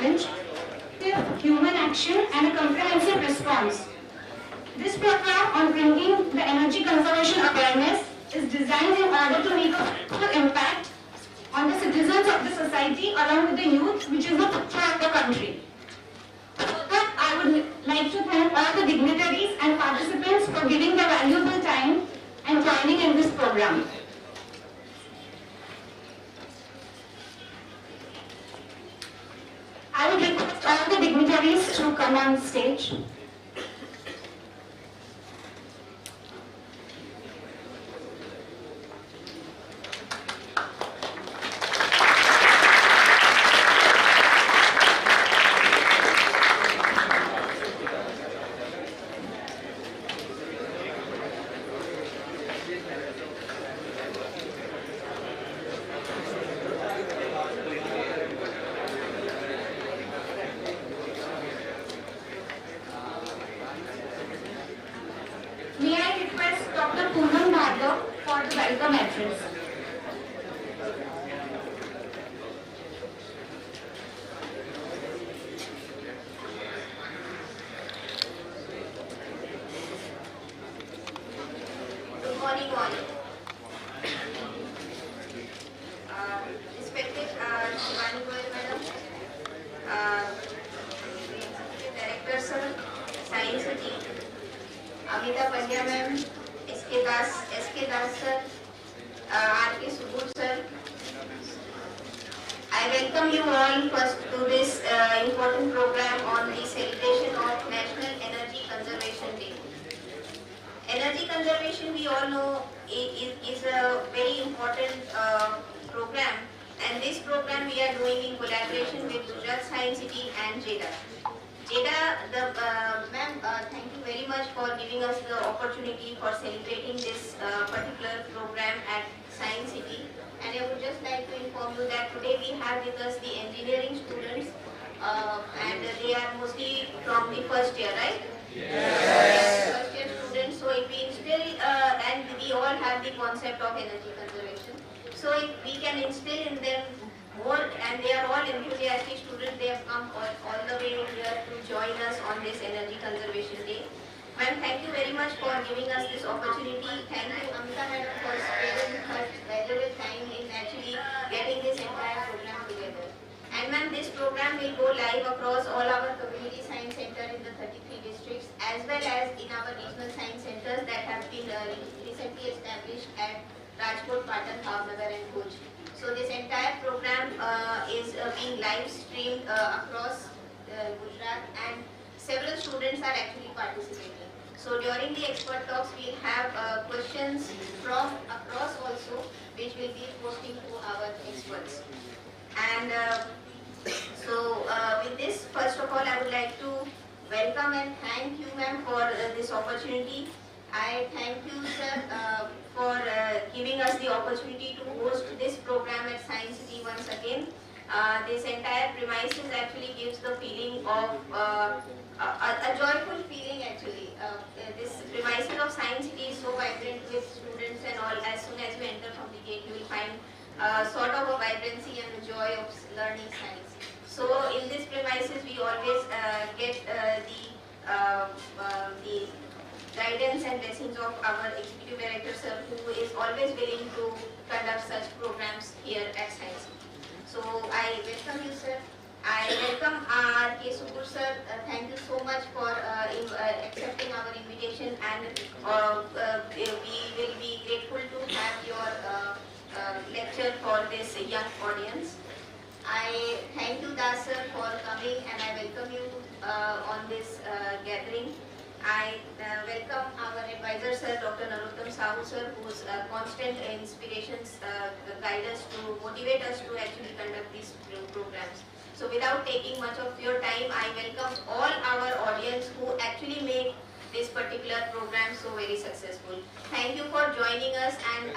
challenge, human action and a comprehensive response. This program on bringing the energy conservation awareness is designed in order to make a full impact on the citizens of the society along with the youth, which is the future of the country. I would like to thank all the dignitaries and participants for giving their valuable time and joining in this program. I would request all the dignitaries to come on stage. I welcome you all first to this important program on the celebration of National Energy Conservation Day. Energy conservation, we all know, is a very important program, and this program we are doing in collaboration with Gujarat Science City and GEDA. GEDA, ma'am, thank you very much for giving us the opportunity for celebrating this particular program at Science City. And I would just like to inform you that today we have with us the engineering students, and they are mostly from the first year, right? Yes. First year students. So if we instill, and we all have the concept of energy conservation. So if we can instill in them more, and they are all enthusiastic students, they have come all the way here to join us on this Energy Conservation Day. Ma'am, thank you very much for giving us this opportunity. Thank you, Amita madam, for spending her valuable time in actually getting this entire program together. And ma'am, this program will go live across all our community science centers in the 33 districts, as well as in our regional science centers that have been recently established at Rajkot, Patan, Bhavnagar and Bhuj. So this entire program is being live streamed across Gujarat, and several students are actually participating. So during the expert talks, we'll have questions from across also, which will be posting to our experts. And with this, first of all, I would like to welcome and thank you, ma'am, for this opportunity. I thank you, sir, for giving us the opportunity to host this program at Science City once again. This entire premises actually gives the feeling of a joyful feeling actually. This premises of Science City is so vibrant with students and all. As soon as you enter from the gate, you will find sort of a vibrancy and the joy of learning science. So in this premises, we always get the guidance and blessings of our Executive Director, sir, who is always willing to conduct such programs here at Science City. So I welcome you, sir. I welcome R.K. Subur, sir. Thank you so much for accepting our invitation, and we will be grateful to have your lecture for this young audience. I thank you, Das, sir, for coming, and I welcome you on this gathering. I welcome our advisor, sir, Dr. Narottam Sahu, sir, whose constant inspirations guide us to motivate us to actually conduct these programs. So without taking much of your time, I welcome all our audience who actually make this particular program so very successful. Thank you for joining us, and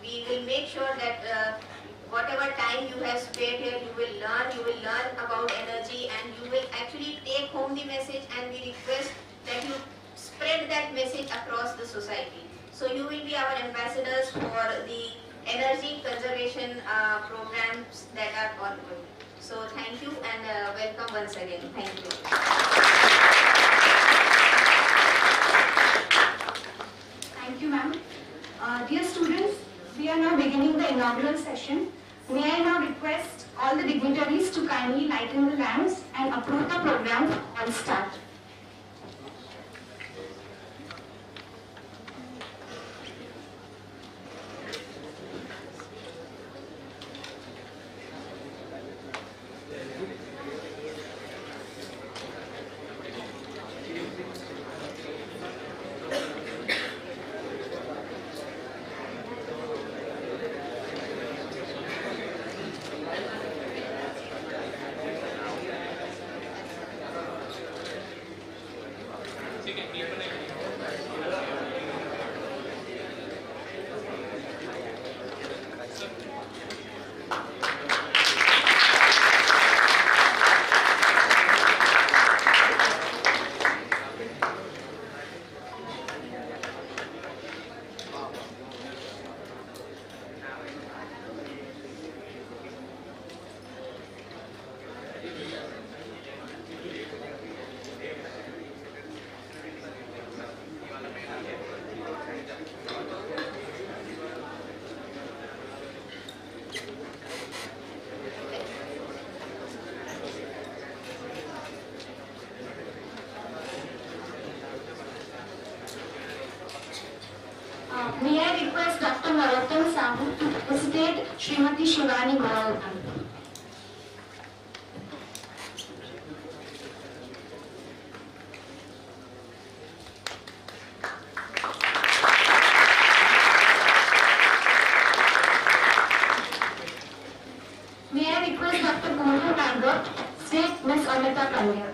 we will make sure that whatever time you have spared here, you will learn about energy, and you will actually take home the message, and we request that you spread that message across the society. So you will be our ambassadors for the energy conservation programs that are ongoing. So thank you, and welcome. once again. Thank you. Thank you, ma'am. Dear students, we are now beginning the inaugural session. May I now request all the dignitaries to kindly lighten the lamps and approve the program on start. May I request Dr. Narottam Sahu to felicitate Srimati Shivani Goyalkan. May I request Dr. Guru Nagar, State Miss Amita Kanya.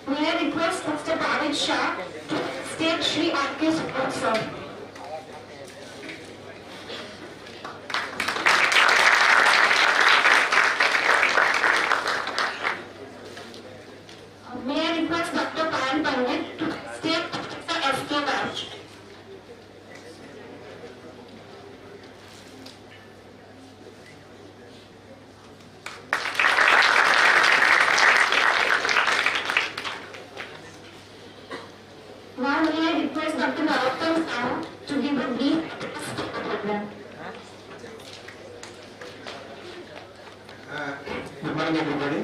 May I request Mr. David Shah to state Shri R.K. Support Sir. May I request Dr. Payan Pandit to state Professor S.K. Raj. Now may I request Dr. Narottam Sahu to give a brief address to the program. Good morning, everybody.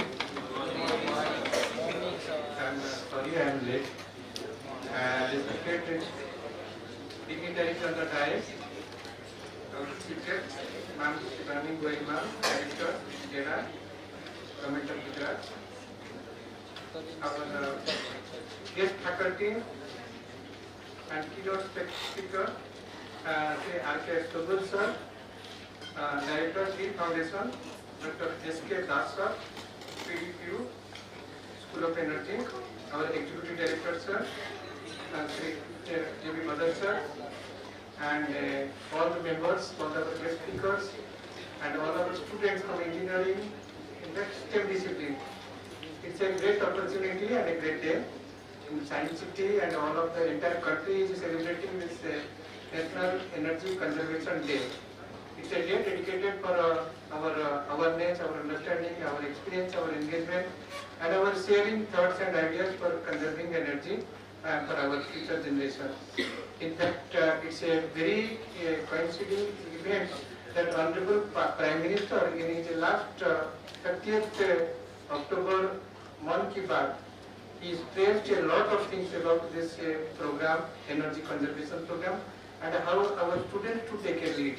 I'm sorry I am late. Respected dignitaries on the dais, our speaker, Ma'am Shivani Goyal, Director, GEDA, Govt of Gujarat, our guest faculty and keynote speaker, Sri R.K. Subur Sir, Director, Green Foundation, Dr. S.K. Das Sir, PDQ, School of Energy, our Executive Director Sir, Sri J.B. Madar Sir, and all the members, all the guest speakers, and all our students from engineering, in fact STEM discipline. It's a great opportunity and a great day. In Science City and all of the entire country is celebrating this National Energy Conservation Day. It's a day dedicated for our awareness, our understanding, our experience, our engagement, and our sharing thoughts and ideas for conserving energy for our future generation. In fact, it's a very coinciding event that Honorable Prime Minister in his last 30th October Mann Ki Baat, he stressed a lot of things about this program, energy conservation program, and how our students to take a lead.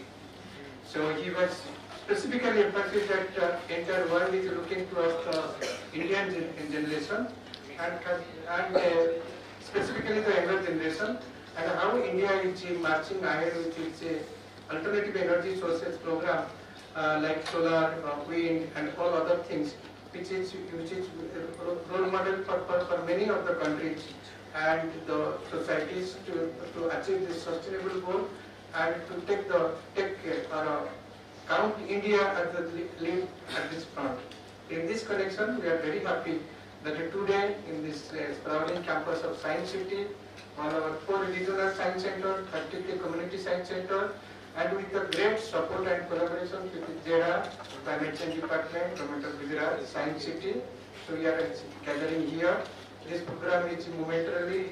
So he was specifically emphasized that entire world is looking towards the Indian generation and specifically the younger generation, and how India is marching ahead with its alternative energy sources program like solar, wind, and all other things, which is role model for many of the countries and the societies to achieve this sustainable goal and to take count India as the lead at this front. In this connection, we are very happy that today in this sprawling campus of Science City, all our 4 regional science centers, 33 community science centers, and with the great support and collaboration with GEDA, Climate Change Department, Govt of Gujarat, Science City. So we are gathering here. This program is momentarily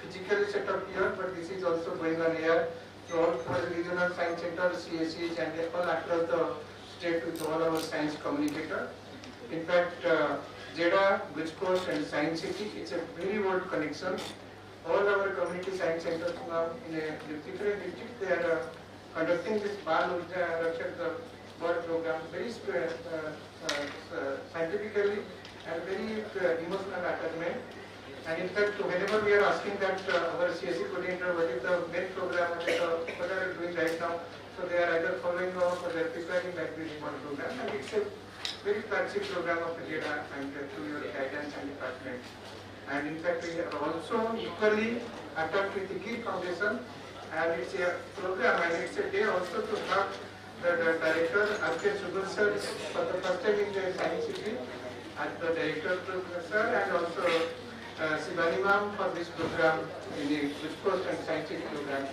physically set up here, but this is also going on here. So all 4 regional science centers, CSEs, and all across the state with all our science communicators. In fact, GEDA, GUJCOST, and Science City, it's a very old connection. All our community science centers now in a different district, they are conducting this Bal Urja Rakshak Bird program very scientifically and very emotional attachment. And in fact, whenever we are asking that our CSE coordinator, what is the main program, what are we doing right now, so they are either following up or they are preparing like this one program. And it's a very flagship program of GEDA and through your guidance and department. And in fact, we are also equally attached with the GEDA Foundation, and it's a program and it's a day also to have the director, R.K. Subal sir, for the first time in the Science City, as the director professor, and also Shivani ma'am for this program in the GUJCOST and Science City program.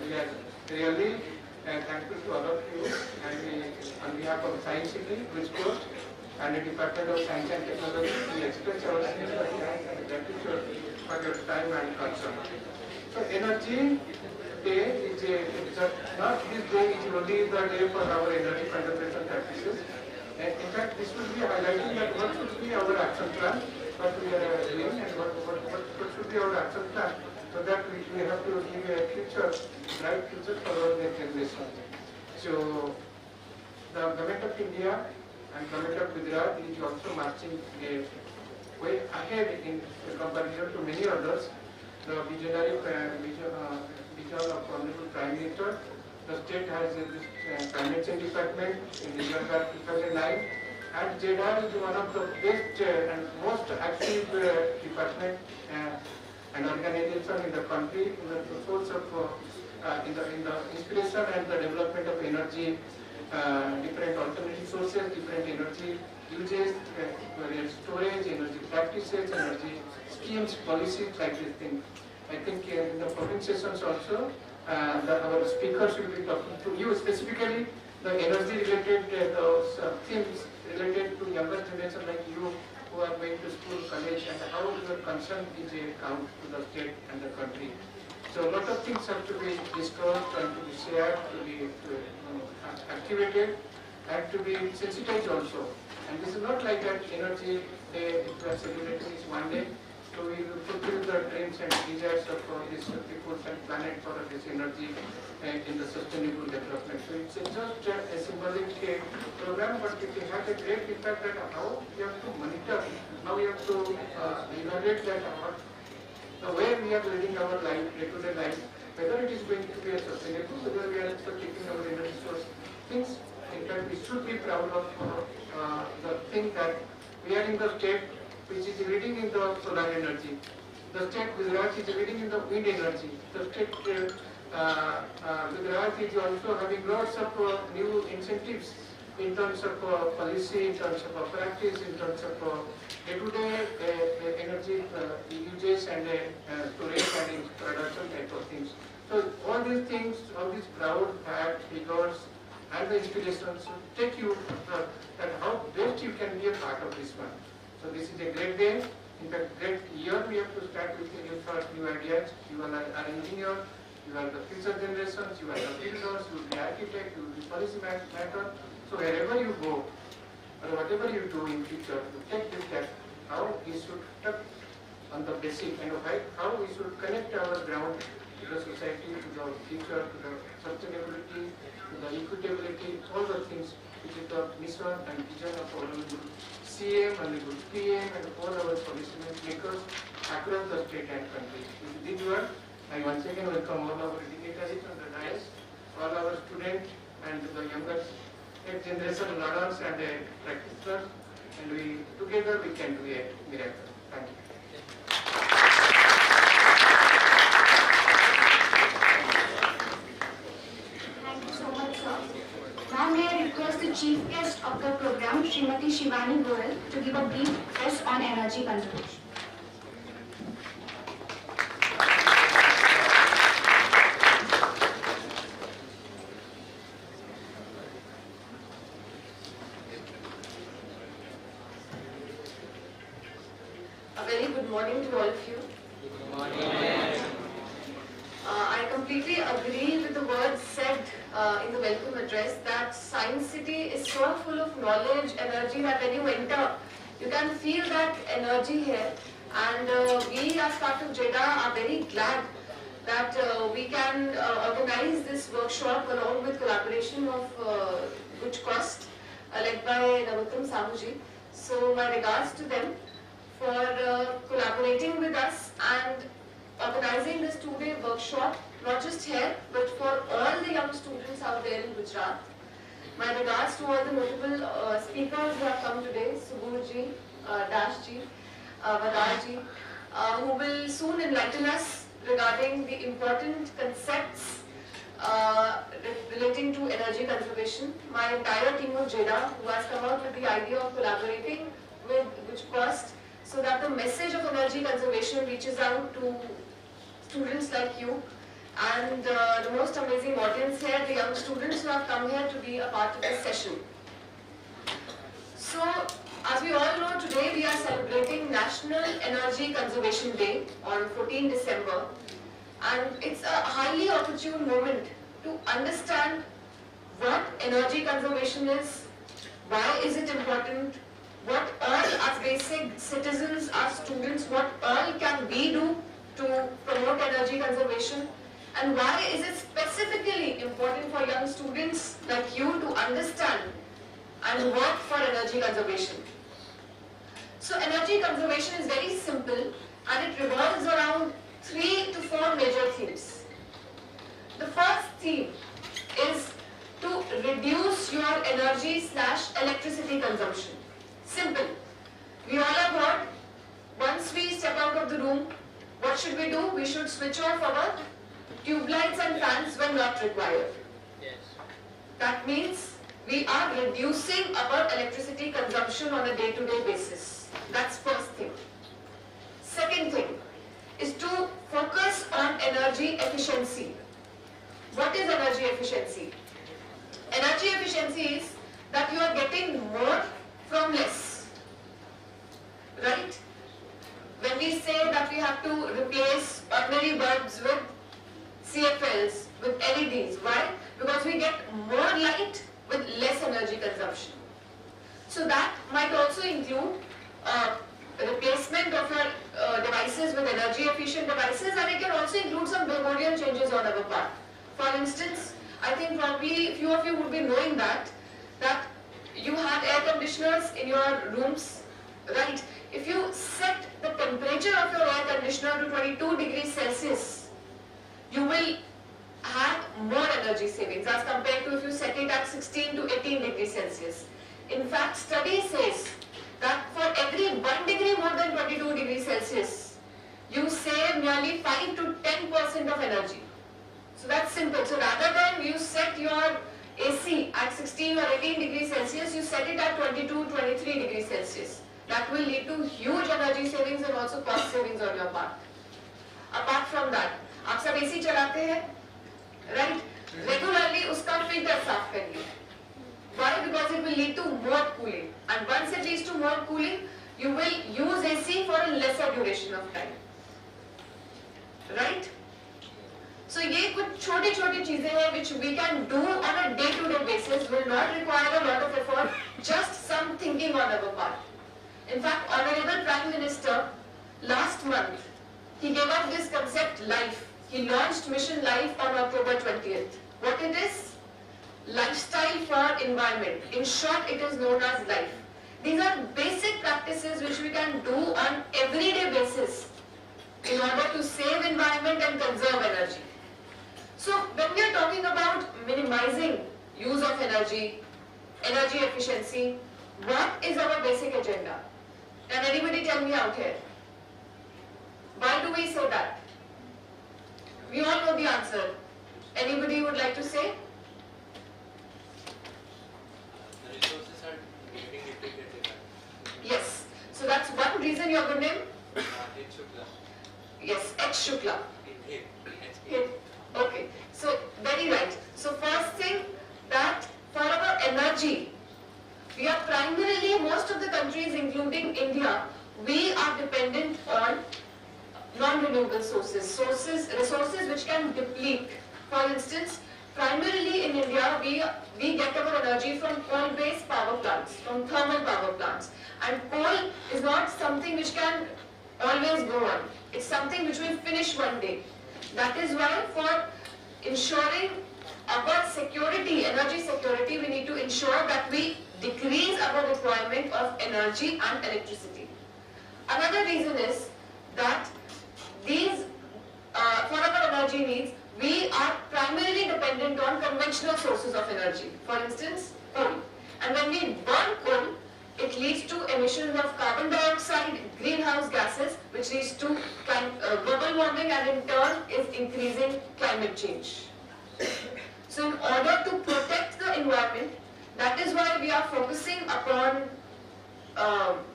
We are really thankful to all of you, and we, on behalf of Science City, GUJCOST, and the Department of Science and Technology, we express our sincere thanks and gratitude for your time and concern. So, Energy Day is not this day is only the day for our energy conservation practices. And in fact, this will be highlighting that what should be our action plan, what we are doing, and what should be our action plan, so that we have to give a future, bright future for our next generation. So, the Government of India and Govt of Gujarat is also marching way ahead in comparison to many others. The visionary vision of Honorable Prime Minister, the state has this Climate Change Department in the year 2009, and GEDA is one of the best and most active department and organization in the country in the source of in the inspiration and the development of energy. Different alternative sources, different energy uses, storage, energy practices, energy schemes, policies like this thing. I think in the following sessions also, our speakers will be talking to you specifically the energy related themes related to younger generation like you who are going to school, college, and how your concern is a count to the state and the country. So a lot of things have to be discussed and to be shared, to be activated, and to be sensitized also. And this is not like that energy day, it was celebrated is one day. So we will fulfill the dreams and desires of this people and planet for this energy in the sustainable development. So it's just a symbolic program, but it has a great impact that how we have to monitor, how we have to evaluate that the way we are living our life, day-to-day life, whether it is going to be a sustainable, whether we are also taking our energy source things. In fact, we should be proud of the thing that we are in the state which is leading in the solar energy. The state Gujarat is leading in the wind energy. The state Gujarat is also having lots of new incentives in terms of policy, in terms of practice, in terms of day-to-day energy uses and storage and production type of things. So all these things, all these proud facts, figures, and the inspirations take you that how best you can be a part of this one. So this is a great day. In fact, great year we have to start with new ideas. You are an engineer, you are the future generations, you are the builders, you will be architect, you will be policy maker. So wherever you go, or whatever you do in future, you take this step, how we should touch on the basic and how we should connect our ground to the society, to the future, to the sustainability, to the equitability, all the things which is the mission and vision of our CM and the PM and all our policy makers across the state and country. With this word, I once again welcome all our dignitaries on the dais, all our students and the younger generation learners and practitioners, and we together we can do a miracle. Thank you. Thank you so much, sir. Now may I request the chief guest of the program, Srimati Shivani Goyal, to give a brief address on energy conservation. morning to all of you. I completely agree with the words said in the welcome address that Science City is so full of knowledge, energy that when you enter, you can feel that energy here. And we as part of GEDA are very glad that we can organize this workshop along with collaboration of GUJCOST led by Navottam Sahuji. So my regards to them for collaborating with us and organizing this two-day workshop, not just here, but for all the young students out there in Gujarat. My regards to all the notable speakers who have come today, Subhuji, Dashji, Vadarji, who will soon enlighten us regarding the important concepts relating to energy conservation. My entire team of GEDA, who has come out with the idea of collaborating with GUJCOST so that the message of energy conservation reaches out to students like you and the most amazing audience here, the young students who have come here to be a part of this session. So, as we all know, today we are celebrating National Energy Conservation Day on 14 December, and it's a highly opportune moment to understand what energy conservation is, why is it important, what all as basic citizens, as students, what all can we do to promote energy conservation, and why is it specifically important for young students like you to understand and work for energy conservation. So energy conservation is very simple and it revolves around 3 to 4 major themes. The first theme is to reduce your energy/electricity consumption. Simple. We all have heard, once we step out of the room, what should we do? We should switch off our tube lights and fans when not required. Yes. That means we are reducing our electricity consumption on a day-to-day basis. That's first thing. Second thing is to focus on energy efficiency. What is energy efficiency? Energy efficiency is that you are getting more from less. Right? When we say that we have to replace ordinary bulbs with CFLs, with LEDs, why? Because we get more light with less energy consumption. So that might also include replacement of your devices with energy efficient devices, and it can also include some behavioral changes on our part. For instance, I think probably few of you would be knowing that you have air conditioners in your rooms, right? If you set the temperature of your air conditioner to 22 degrees Celsius, you will have more energy savings as compared to if you set it at 16 to 18 degrees Celsius. In fact, study says that for every 1 degree more than 22 degrees Celsius, you save nearly 5 to 10% of energy. So that's simple. So rather than you set your AC at 16 or 18 degrees Celsius, you set it at 22, 23 degrees Celsius. That will lead to huge energy savings and also cost savings on your part. Apart from that, आप सब AC चलाते हैं, right? Regularly उसका filter साफ करिए. Why? Because it will lead to more cooling, and once it leads to more cooling, you will use AC for a lesser duration of time, right? So ये कुछ छोटी-छोटी चीजें हैं which we can do on a day-to-day basis, will not require a lot of effort, just some thinking on our part. In fact, Honorable Prime Minister, last month, he gave up this concept LIFE. He launched Mission LIFE on October 20th. What it is? Lifestyle for environment. In short, it is known as LIFE. These are basic practices which we can do on everyday basis in order to save environment and conserve energy. So when we are talking about minimizing use of energy, energy efficiency, what is our basic agenda? Can anybody tell me out here? Why do we say that? We all know the answer. Anybody would like to say? The resources are getting depleted. Yes. So that's one reason. Your good name? H. Shukla. Yes, H. Shukla. H. Okay. So very right. So first thing, that for our energy, we are primarily, most of the countries including India, we are dependent on which can deplete. For instance, primarily in India, we get our energy from coal-based power plants, from thermal power plants. And coal is not something which can always go on. It's something which will finish one day. That is why for ensuring our security, energy security, we need to ensure that we decrease our requirement of energy and electricity. Another reason is that these, for our energy needs, we are primarily dependent on conventional sources of energy. For instance, coal. And when we burn coal, it leads to emissions of carbon dioxide, greenhouse gases, which leads to global warming and in turn is increasing climate change. So in order to protect the environment, that is why we are focusing upon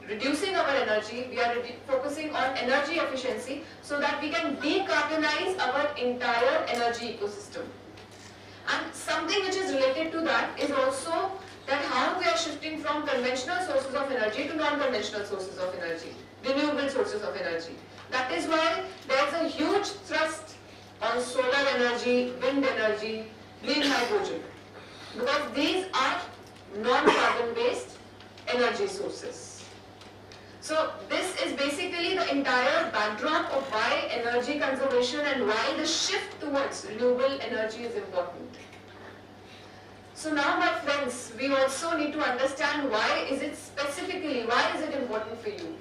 reducing our energy, we are focusing on energy efficiency so that we can decarbonize our entire energy ecosystem. And something which is related to that is also that how we are shifting from conventional sources of energy to non-conventional sources of energy, renewable sources of energy. That is why there is a huge thrust on solar energy, wind energy, green hydrogen, because these are non-carbon based energy sources. So this is basically the entire backdrop of why energy conservation and why the shift towards renewable energy is important. So now my friends, we also need to understand why is it important for you?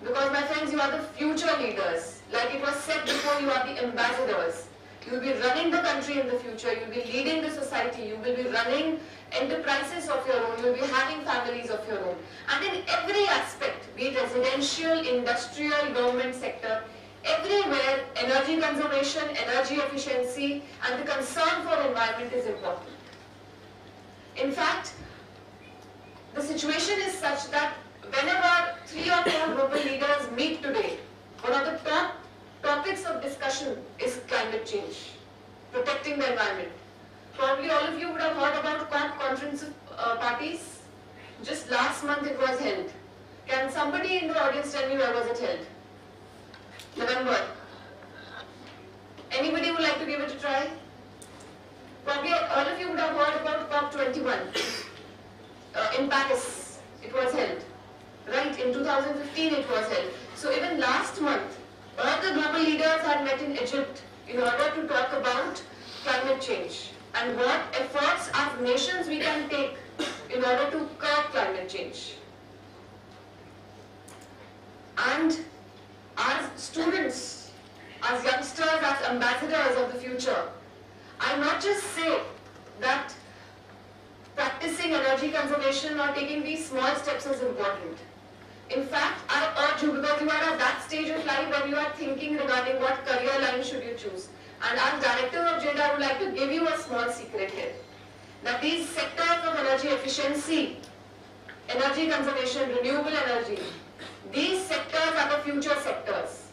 Because my friends, you are the future leaders. Like it was said before, you are the ambassadors. You will be running the country in the future, you will be leading the society, you will be running enterprises of your own, you will be having families of your own. And in every aspect, be it residential, industrial, government sector, everywhere energy conservation, energy efficiency and the concern for environment is important. In fact, the situation is such that whenever 3 or 4 global leaders meet today, one of the top topics of discussion is climate change, protecting the environment. Probably all of you would have heard about COP conference parties. Just last month it was held. Can somebody in the audience tell me where was it held? November. Anybody would like to give it a try? Probably all of you would have heard about COP21. In Paris it was held. Right, in 2015 it was held. So even last month, all the global leaders had met in Egypt in order to talk about climate change and what efforts as nations we can take in order to curb climate change. And as students, as youngsters, as ambassadors of the future, I not just say that practicing energy conservation or taking these small steps is important. In fact, I urge you, because you are at that stage of life where you are thinking regarding what career line should you choose. And as director of GEDA, I would like to give you a small secret here. That these sectors of energy efficiency, energy conservation, renewable energy, these sectors are the future sectors.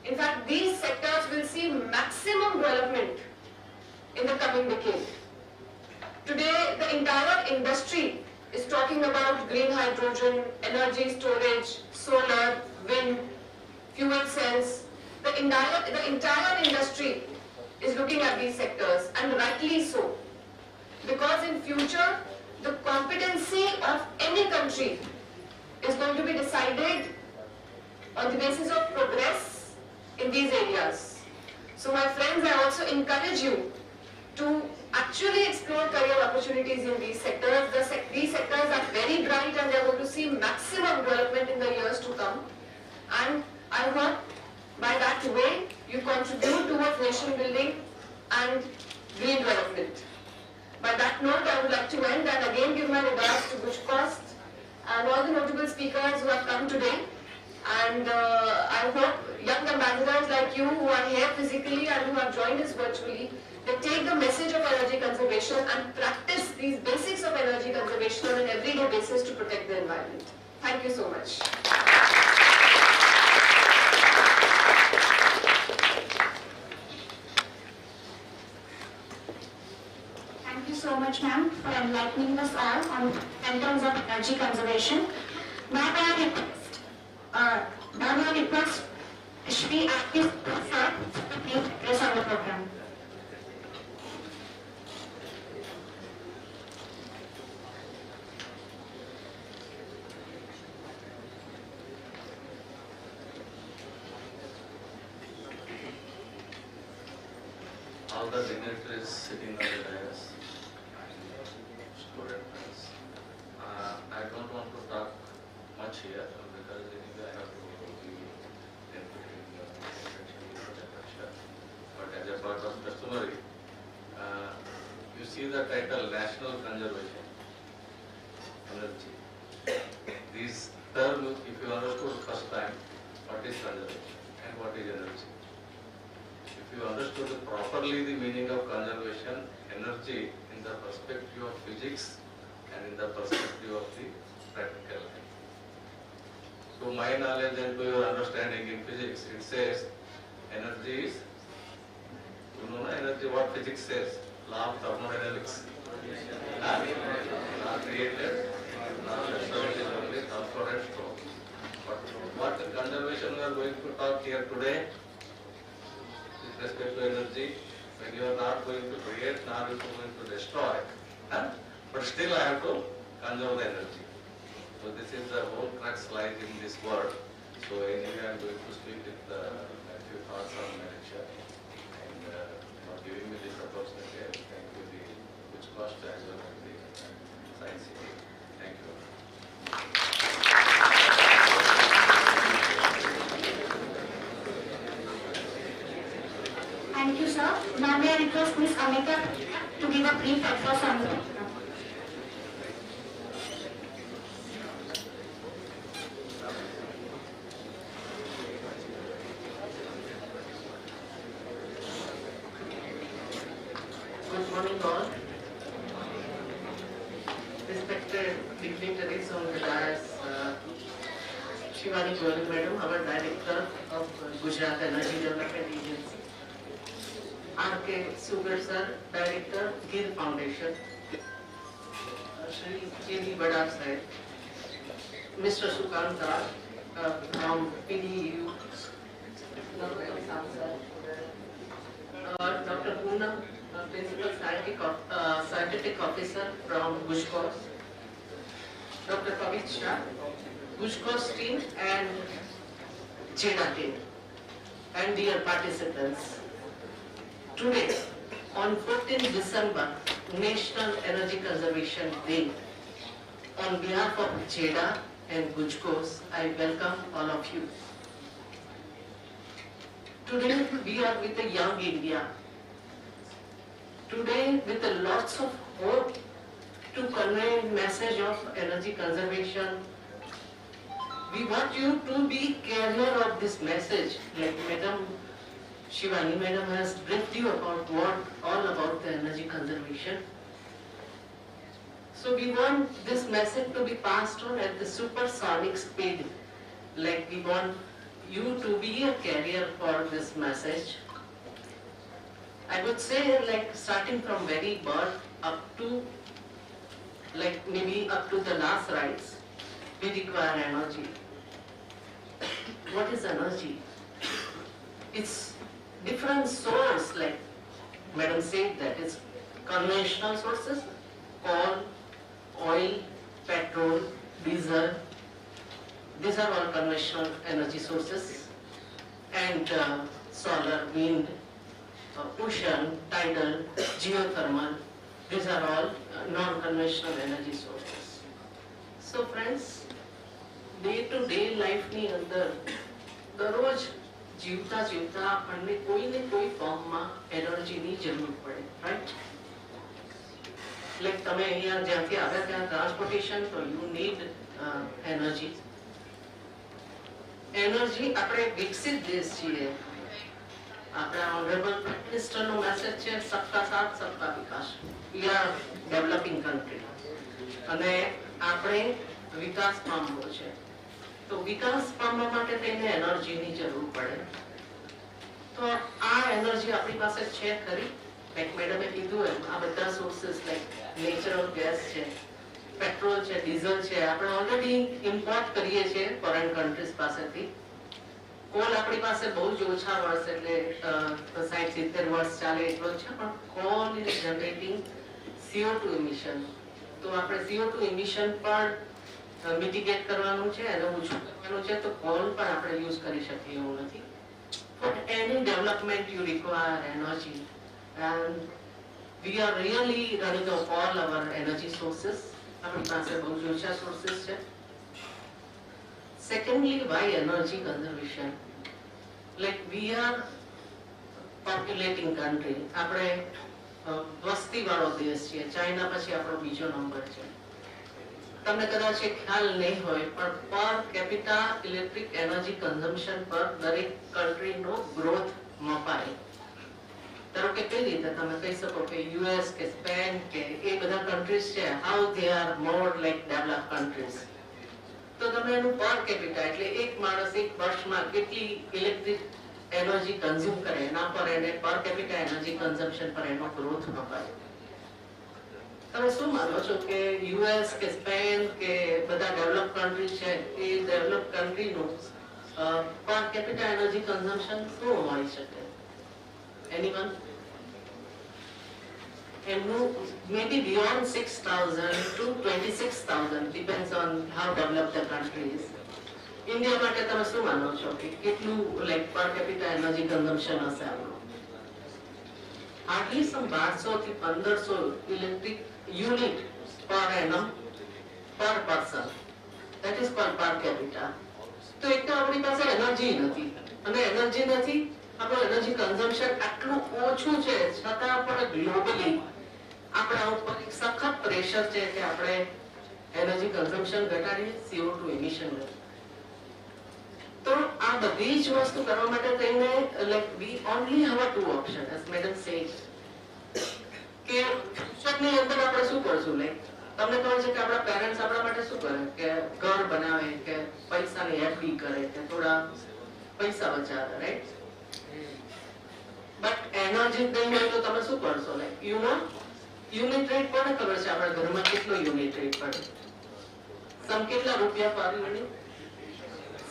In fact, these sectors will see maximum development in the coming decade. Today, the entire industry is talking about green hydrogen, energy storage, solar, wind, fuel cells. The entire industry is looking at these sectors, and rightly so. Because in future, the competency of any country is going to be decided on the basis of progress in these areas. So my friends, I also encourage you to actually explore career opportunities in these sectors. These sectors are very bright and they are going to see maximum development in the years to come. And I hope by that way you contribute towards nation building and green development. By that note, I would like to end and again give my regards to GUJCOST and all the notable speakers who have come today. And I hope young ambassadors like you who are here physically and who have joined us virtually, they take the message of energy conservation and practice these basics of energy conservation on an everyday basis to protect the environment. Thank you so much. Thank you so much, ma'am, for enlightening us all on terms of energy conservation. Now I request Shri Akif sir to please address our program. All the dignitaries sitting on the dais, student friends. I don't want to talk much here because anyway I have to be interpreting the lecture. But as a part of customary, you see the title National Conservation Energy. These terms, if you understood first time, what is conservation and what is energy? If you understood properly the meaning of conservation, energy in the perspective of physics and in the perspective of the practical life. So my knowledge and to your understanding in physics, it says energy is, you know energy what physics says, law of thermodynamics. Law created, law restored is only transfer and store. But what conservation we are going to talk here today, with respect to energy, when you are not going to create, nor you are going to destroy, but still I have to conserve the energy. So this is the whole crux lies in this word. So anyway, I am going to speak with a few thoughts on my lecture, and for giving me this opportunity. Thank you, the GUJCOST as well as the Science City. Thank you. Thank you, sir. Now may I request Ms. Amita to give a brief address on the program. Good morning all. Respected dignitaries on the dais, Shivani Goyal Madam, our Director of Gujarat Energy Development Agency. R.K. Sugar Sir, Director, GIL Foundation. Shri J.D. Badar Sahib. Mr. Sukanta from PDU. Dr. Poonam, Principal Scientific Officer from GUJCOST. Dr. Kavit Shah, GUJCOST team and GEDA team. And dear participants, today, on 14th December, National Energy Conservation Day, on behalf of GEDA and GUJCOST, I welcome all of you. Today, we are with a young India. Today, with a lots of hope to convey a message of energy conservation, we want you to be carrier of this message, like Madam Shivani Madam has briefed you about all about the energy conservation. So we want this message to be passed on at the supersonic speed. Like we want you to be a carrier for this message. I would say like starting from very birth up to like maybe up to the last rites, we require energy. What is energy? It's different source, like Madam said that it's conventional sources, coal, oil, petrol, diesel. These are all conventional energy sources, and solar, wind, ocean, tidal, geothermal. These are all non-conventional energy sources. So friends, day-to-day life ની અંદર દરરોજ જીવતા જીવતા આપણને કોઈ ને કોઈ ફોર્મમાં એનર્જીની જરૂર પડે, રાઈટ? લાઈક તમે અહીંયા જ્યાંથી આવ્યા ત્યાં ટ્રાન્સપોર્ટેશન, તો યુ નીડ એનર્જી. એનર્જી આપણે વિકસિત દેશ છીએ. આપણા ઓનરેબલ પ્રાઇમ મિનિસ્ટરનો મેસેજ છે સબકા સાથ સબકા વિકાસ. વી આર ડેવલપિંગ કન્ટ્રી અને આપણે વિકાસ પામવો છે. તો વિકાસ પામવા માટે તેને એનર્જીની જરૂર પડે. તો આ એનર્જી આપણી પાસે છે ખરી? લાઈક મેડમે કીધું એમ આ બધા સોર્સિસ લાઈક નેચરલ ગેસ છે, પેટ્રોલ છે, ડીઝલ છે, આપણે ઓલરેડી ઇમ્પોર્ટ કરીએ છીએ ફોરેન કન્ટ્રીઝ પાસેથી. કોલ આપણી પાસે બહુ જ ઓછા વર્ષ એટલે 60-70 વર્ષ ચાલે એટલો છે, પણ call is generating CO2 emission. તો આપણે CO2 ઇમિશન પણ મિટિગેટ કરવાનું છે અને ઓછું કરવાનું છે, તો કોલ પણ આપણે યુઝ કરી શકીએ એવું નથી. For any development you require energy, and we are really running off all our energy sources. આપણી પાસે બહુ જ ઓછા સોર્સિસ છે. Secondly, why energy conservation? Like we are populating country. આપણે વસ્તી વાળો દેશ છે. ચાઇના પછી આપણો બીજો નંબર છે. તમને કદાચ એ ખ્યાલ નહીં હોય, પણ પર કેપિટા ઇલેક્ટ્રિક એનર્જી કન્ઝમ્પશન પર દરેક કન્ટ્રીનો ગ્રોથ મપાય. ધારો કે કઈ રીતે તમે કહી શકો કે યુએસ કે સ્પેન કે એ બધા કન્ટ્રીઝ છે, how they are more like develop countries. તો તમે એનું પર કેપિટા એટલે એક માણસ એક વર્ષમાં કેટલી ઇલેક્ટ્રિક એનર્જી કન્ઝ્યુમ કરે એના પર એને પર કેપિટા એનર્જી કન્ઝમ્પશન પર એનો ગ્રોથ મપાય. તમે શું માનો છો કે યુએસ કે સ્પેન કે બધા ડેવલપ કન્ટ્રી છે એ ડેવલપ કન્ટ્રીનું પર કેપિટા એનર્જી કન્ઝમ્પશન શું હોઈ શકે? એનીવન? એમનું maybe beyond 6,000 to 26,000 depends on how developed the country is. India માટે તમે શું માનો છો કે કેટલું લાઈક પર કેપિટા એનર્જી કન્ઝમ્પશન હશે આપણું? હાર્ડલી સમ 1200 થી 1500 electric unit per annum per person. That is called per capita. તો એક તો આપણી પાસે એનર્જી નથી, અને એનર્જી નથી, આપણું એનર્જી કન્ઝમ્પશન આટલું ઓછું છે, છતાં પણ ગ્લોબલી આપણા ઉપર એક સખત પ્રેશર છે કે આપણે એનર્જી કન્ઝમ્પશન ઘટાડીએ, CO2 ઇમિશન ઘટાડીએ. તો આ બધી જ વસ્તુ કરવા માટે થઈને like we only have two option as madam said કે ફ્યુચરની અંદર આપણે શું કરશું. લાઈક તમને ખબર છે કે આપણા પેરેન્ટ્સ આપણા માટે શું કરે કે ઘર બનાવે કે પૈસાની એફડી કરે કે થોડા પૈસા બચાવે, રાઈટ? બટ એનર્જી નહીં હોય તો તમે શું કરશો? Like you know unit rate કોને ખબર છે આપણા ઘરમાં કેટલો યુનિટ રેટ પડે? સમ કેટલા રૂપિયા પર યુનિટ?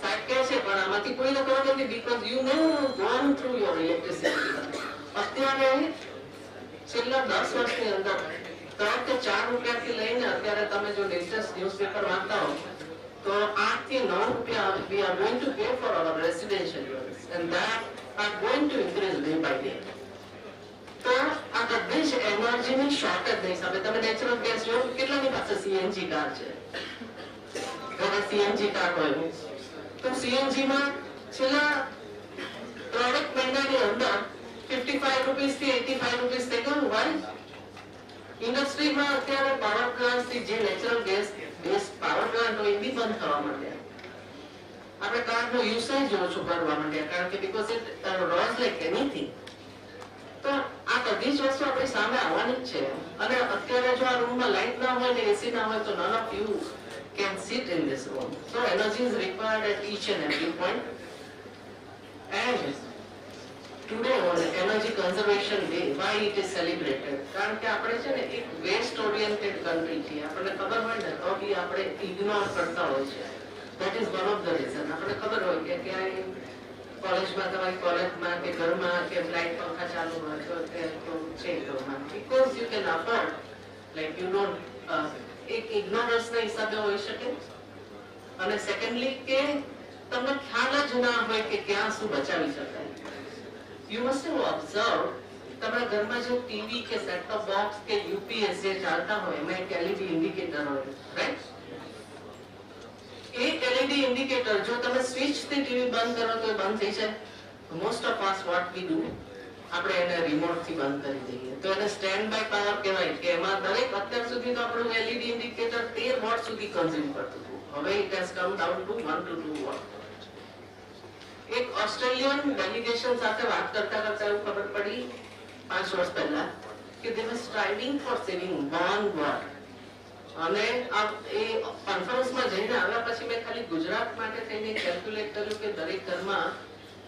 60 કે છે, પણ આમાંથી કોઈને ખબર નથી because you know gone through your electricity. અત્યારે છેલ્લા 10 વર્ષની અંદર 3 કે 4 રૂપિયાથી લઈને અત્યારે તમે જો લેટેસ્ટ ન્યૂઝપેપર વાંચતા હો તો 8 થી 9 રૂપિયા we are going to pay for our residential units and that are going to increase day by day. તો આ બધી જ એનર્જીની શોર્ટેજ હિસાબે તમે નેચરલ ગેસ જો કેટલાની પાસે સીએનજી કાર છે, ઘરે સીએનજી કાર હોય તો સીએનજી માં છેલ્લા 3 મહિનાની અંદર 55 રૂપીસ થી 85 રૂપીસ થઈ ગયું. વાય? ઇન્ડસ્ટ્રીમાં અત્યારે પાવર પ્લાન્ટ થી જે natural gas base power plant હોય એ બી બંધ થવા માંડ્યા. આપણે કાર્ડનો યુસેજ ઓછો કરવા માંડ્યા કારણ કે because it rose like anything. તો આ બધી જ વસ્તુ આપણી સામે આવવાની જ છે. અને અત્યારે જો આ રૂમમાં લાઇટ ના હોય ને એસી ના હોય તો none of you can sit in this room. So energy is required at each and every point. And today on Energy Conservation Day, why it is celebrated? કારણ કે આપણે છે ને એક વેસ્ટ ઓરિએન્ટેડ કન્ટ્રી છીએ. આપણને ખબર હોય ને તો બી આપણે ઇગ્નોર કરતા હોય છે. That is one of the reason. આપણને ખબર હોય કે ક્યાંય કોલેજમાં તમારી કોલેજમાં કે ઘરમાં કે લાઇટ પંખા ચાલુ હોય તો છે ઘરમાં because you can afford like you don't એક ઇગ્નોરન્સ ના હિસાબે હોઈ શકે. અને સેકન્ડલી કે તમને ખ્યાલ જ ના હોય કે ક્યાં શું બચાવી શકાય. You must have observed તમારા ઘરમાં જે ટીવી કે સેટ ટોપ બોક્સ કે યુપીએસ જે ચાલતા હોય એમાં એક એલઈડી ઇન્ડિકેટર હોય, રાઈટ? એક એલઈડી ઇન્ડિકેટર જો તમે સ્વિચ થી ટીવી બંધ કરો તો બંધ થઈ જાય. Most of us what we do આપણે એને રિમોટ થી બંધ કરી દઈએ તો એને સ્ટેન્ડ બાય પાવર કહેવાય કે એમાં દરેક અત્યાર સુધી તો આપણું એલઈડી ઇન્ડિકેટર 13 વોટ સુધી કન્ઝ્યુમ કરતું હતું. હવે it has come down to 1 to 2 watt. એક ઓસ્ટ્રેલિયન ડેલિગેશન સાથે વાત કરતા કરતા એવું ખબર પડી 5 વર્ષ પહેલા કે they were striving for saving 1 watt. અને આ એ કોન્ફરન્સમાં જઈને આવ્યા પછી મેં ખાલી ગુજરાત માટે થઈને કેલ્ક્યુલેટ કર્યું કે દરેક ઘરમાં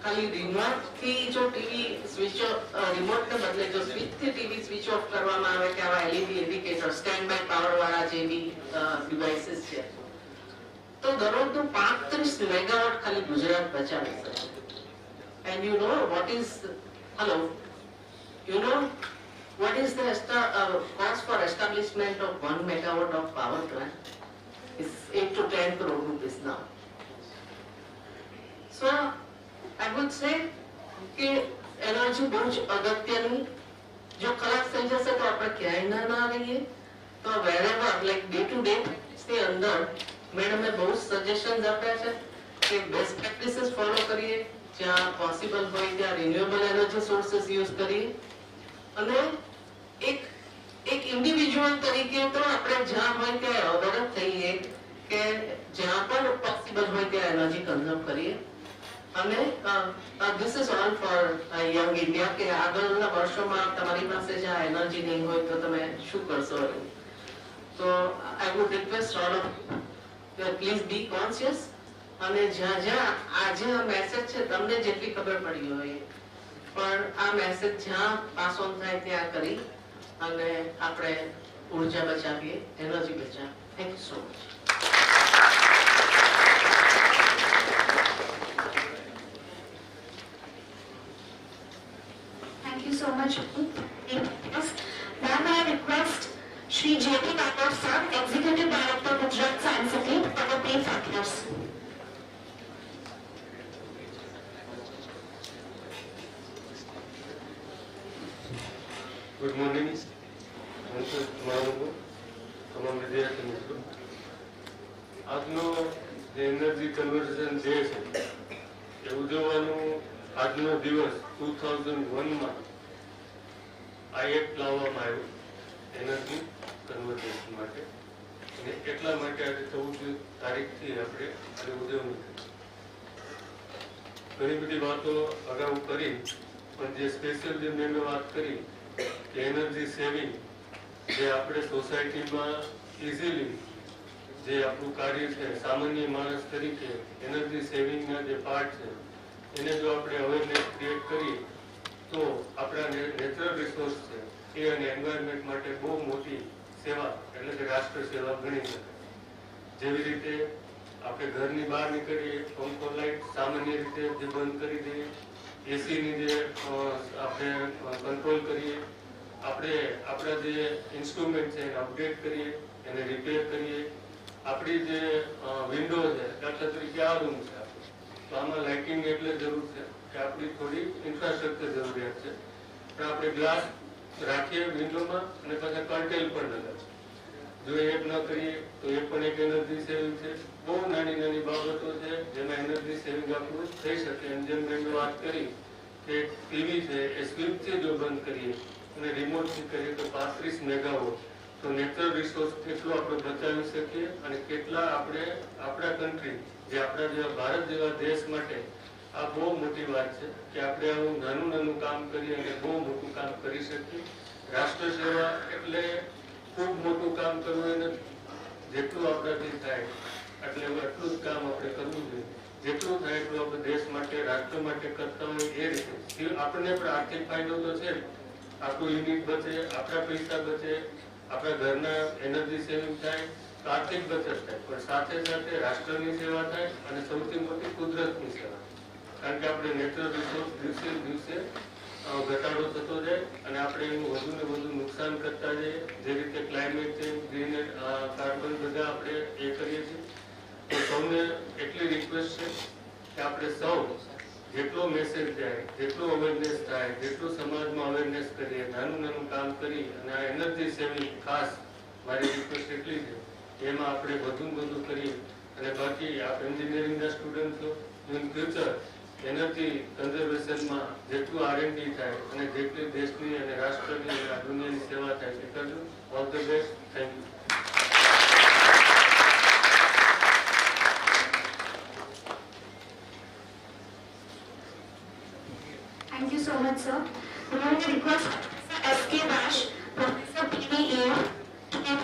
ખાલી રિમોટ થી જો ટીવી સ્વિચ રિમોટ ને બદલે જો સ્વિચ થી ટીવી સ્વિચ ઓફ કરવામાં આવે કે આવા LED indicator standby power વાળા જે બી ડિવાઇસીસ છે તો દરરોજનું 35 મેગાવોટ ખાલી ગુજરાત બચાવી શકે. And you know what is, hello, you know what is the cost for establishment of 1 megawatt of power plant? It's 8 to 10 crore rupees now. So I would say કે energy બહુ જ અગત્યની, જો ખલાસ થઈ જશે તો આપણે ક્યાંય ના રહીએ. તો wherever like day to day ની અંદર મેડમે બહુ સજેશન્સ આપ્યા છે કે બેસ્ટ પ્રેક્ટિસીસ ફોલો કરીએ, જ્યાં પોસિબલ હોય ત્યાં રિન્યુએબલ એનર્જી સોર્સિસ યુઝ કરીએ, અને એક ઇન્ડિવિજ્યુઅલ તરીકે તો આપણે જ્યાં હોય ત્યાં અવેર થઈએ કે જ્યાં પણ પોસિબલ હોય ત્યાં એનર્જી કન્ઝર્વ કરીએ. અને this is all for young India કે આગળના વર્ષોમાં તમારી પાસે જ્યાં એનર્જી નહીં હોય તો તમે શું કરશો. તો I would request all of you please be conscious, અને જ્યાં જ્યાં આજે આ મેસેજ છે તમને જેટલી ખબર પડી હોય પણ આ મેસેજ જ્યાં પાસ ઓન થાય ત્યાં કરી અને આપણે ઉર્જા બચાવીએ, એનર્જી બચાવીએ. Thank you so much. Thank you so much. Now I request Shri J.P. Govt sir, Executive Director, Gujarat Science City, for the brief address. Good morning. તમામ વિદ્યાર્થી મિત્રો, આજનો જે એનર્જી કન્વર્ઝન ડે છે એ ઉજવવાનો આજનો દિવસ 2001માં આ એક્ટ લાવવામાં આવ્યો એનર્જી કન્વર્ઝન માટે, અને એટલા માટે આજે 14 તારીખથી આપણે ઉજવણી થઈ. ઘણી બધી વાતો અગાઉ કરી, પણ જે સ્પેશિયલ જે મેં વાત કરી કે એનર્જી સેવિંગ જે આપણે સોસાયટીમાં ઇઝીલી જે આપણું કાર્ય છે, સામાન્ય માણસ તરીકે એનર્જી સેવિંગના જે પાર્ટ છે એને જો આપણે અવેરનેસ ક્રિએટ કરીએ તો આપણા નેચરલ રિસોર્સ છે એ અને એન્વાયરમેન્ટ માટે બહુ મોટી સેવા એટલે કે રાષ્ટ્ર સેવા ગણી શકાય. જેવી રીતે આપણે ઘરની બહાર નીકળીએ, પંખો લાઇટ સામાન્ય રીતે જે બંધ કરી દઈએ, એસીની જે આપણે કંટ્રોલ કરીએ, આપણે આપણા જે ઇન્સ્ટ્રુમેન્ટ છે એને અપડેટ કરીએ, એને રિપેર કરીએ, આપણી જે વિન્ડો છે, દાખલા તરીકે આ રૂમ છે તો આમાં લાઇટિંગ એટલે જરૂર છે કે આપણી થોડી ઇન્ફ્રાસ્ટ્રક્ચર જરૂરિયાત છે, પણ આપણે ગ્લાસ રાખીએ વિન્ડોમાં અને પાછા કર્ટેલ પણ લગાવીએ. જો એ ન કરીએ તો એ પણ એક એનર્જી સેવિંગ છે. બહુ નાની નાની બાબતો છે જેમાં એનર્જી સેવિંગ આપણું થઈ શકે. અને જેમ મેં વાત કરી કે ટીવી છે એ સ્વિચથી જો બંધ કરીએ અને રિમોટથી કરીએ તો 35 મેગાવોટ, તો નેચરલ રિસોર્સ કેટલું આપણે બચાવી શકીએ અને કેટલા આપણે આપણા કન્ટ્રી જે આપણા જેવા ભારત જેવા દેશ માટે આ બહુ મોટી વાત છે કે આપણે આવું નાનું નાનું કામ કરી અને બહુ મોટું કામ કરી શકીએ. રાષ્ટ્ર સેવા એટલે ખૂબ મોટું કામ કરવું એને જેટલું આપણાથી થાય એટલે એટલું જ કામ આપણે કરવું જોઈએ. જેટલું થાય એટલું આપણે દેશ માટે, રાષ્ટ્ર માટે કરતા હોય એ રીતે આપણને પણ આર્થિક ફાયદો તો છે, આપણું યુનિટ બચે, આપણા પૈસા બચે, આપણા ઘરના એનર્જી સેવિંગ થાય, તો આર્થિક બચત થાય, પણ સાથે સાથે રાષ્ટ્રની સેવા થાય અને સૌથી મોટી કુદરતની સેવા. કારણ કે આપણે નેચરલ રિસોર્સ દિવસે દિવસે ઘટાડો થતો જાય અને આપણે એનું વધુ ને વધુ નુકસાન કરતા જઈએ. જે રીતે ક્લાઇમેટ ચેન્જ, ગ્રીન કાર્બન બધા આપણે એ કરીએ છીએ. તો સૌને એટલી રિક્વેસ્ટ છે કે આપણે સૌ જેટલો મેસેજ જાય, જેટલું અવેરનેસ થાય, જેટલું સમાજમાં અવેરનેસ કરીએ, નાનું નાનું કામ કરી અને આ એનર્જી સેવિંગ ખાસ મારી રિક્વેસ્ટ એટલી છે એમાં આપણે વધુ ને વધુ કરીએ. અને બાકી આપ એન્જિનિયરિંગના સ્ટુડન્ટ છો, ઇન ફ્યુચર એનર્જી કન્ઝર્વેશનમાં જેટલું R&D થાય અને જેટલી દેશની અને રાષ્ટ્રની અને આ દુનિયાની સેવા થાય તે કરજો. All the best. Thank you. Thank you so much, sir. We will request Professor S.K. Dash, Professor P.V.A. to give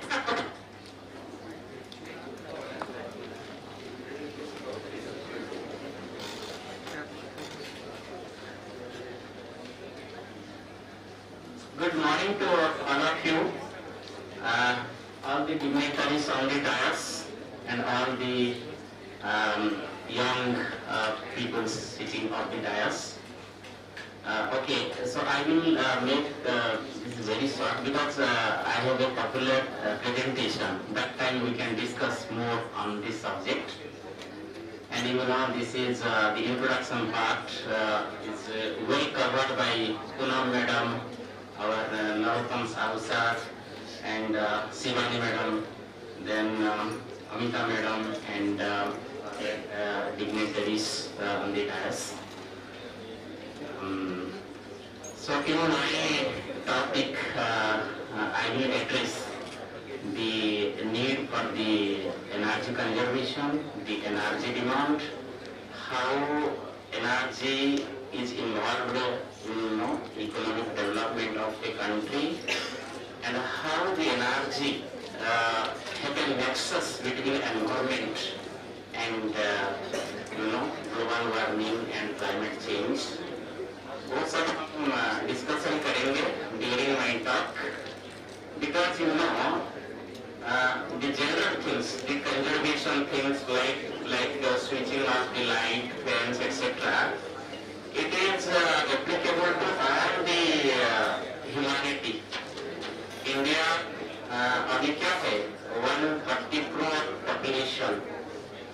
support. Good morning to all of you, all the dignitaries on the dais and all the young people sitting on the dais. Okay, so I will make this very short because I have a popular presentation. That time we can discuss more on this subject. And you know, this is the introduction part is well covered by Poonam Madam, our Narottam Sahu sir, and Shivani Madam, then Amita Madam, and dignitaries on the dais. So in my topic, I will address the need for the energy conservation, the energy demand, how energy is involved in economic development of a country, and how the energy have a nexus between environment and global warming and climate change. वो सब हम discussion करेंगे during my talk because the general things, the conservation things like switching off the light, fans, etc. It is applicable to all the humanity. India अभी क्या है 140 crore population.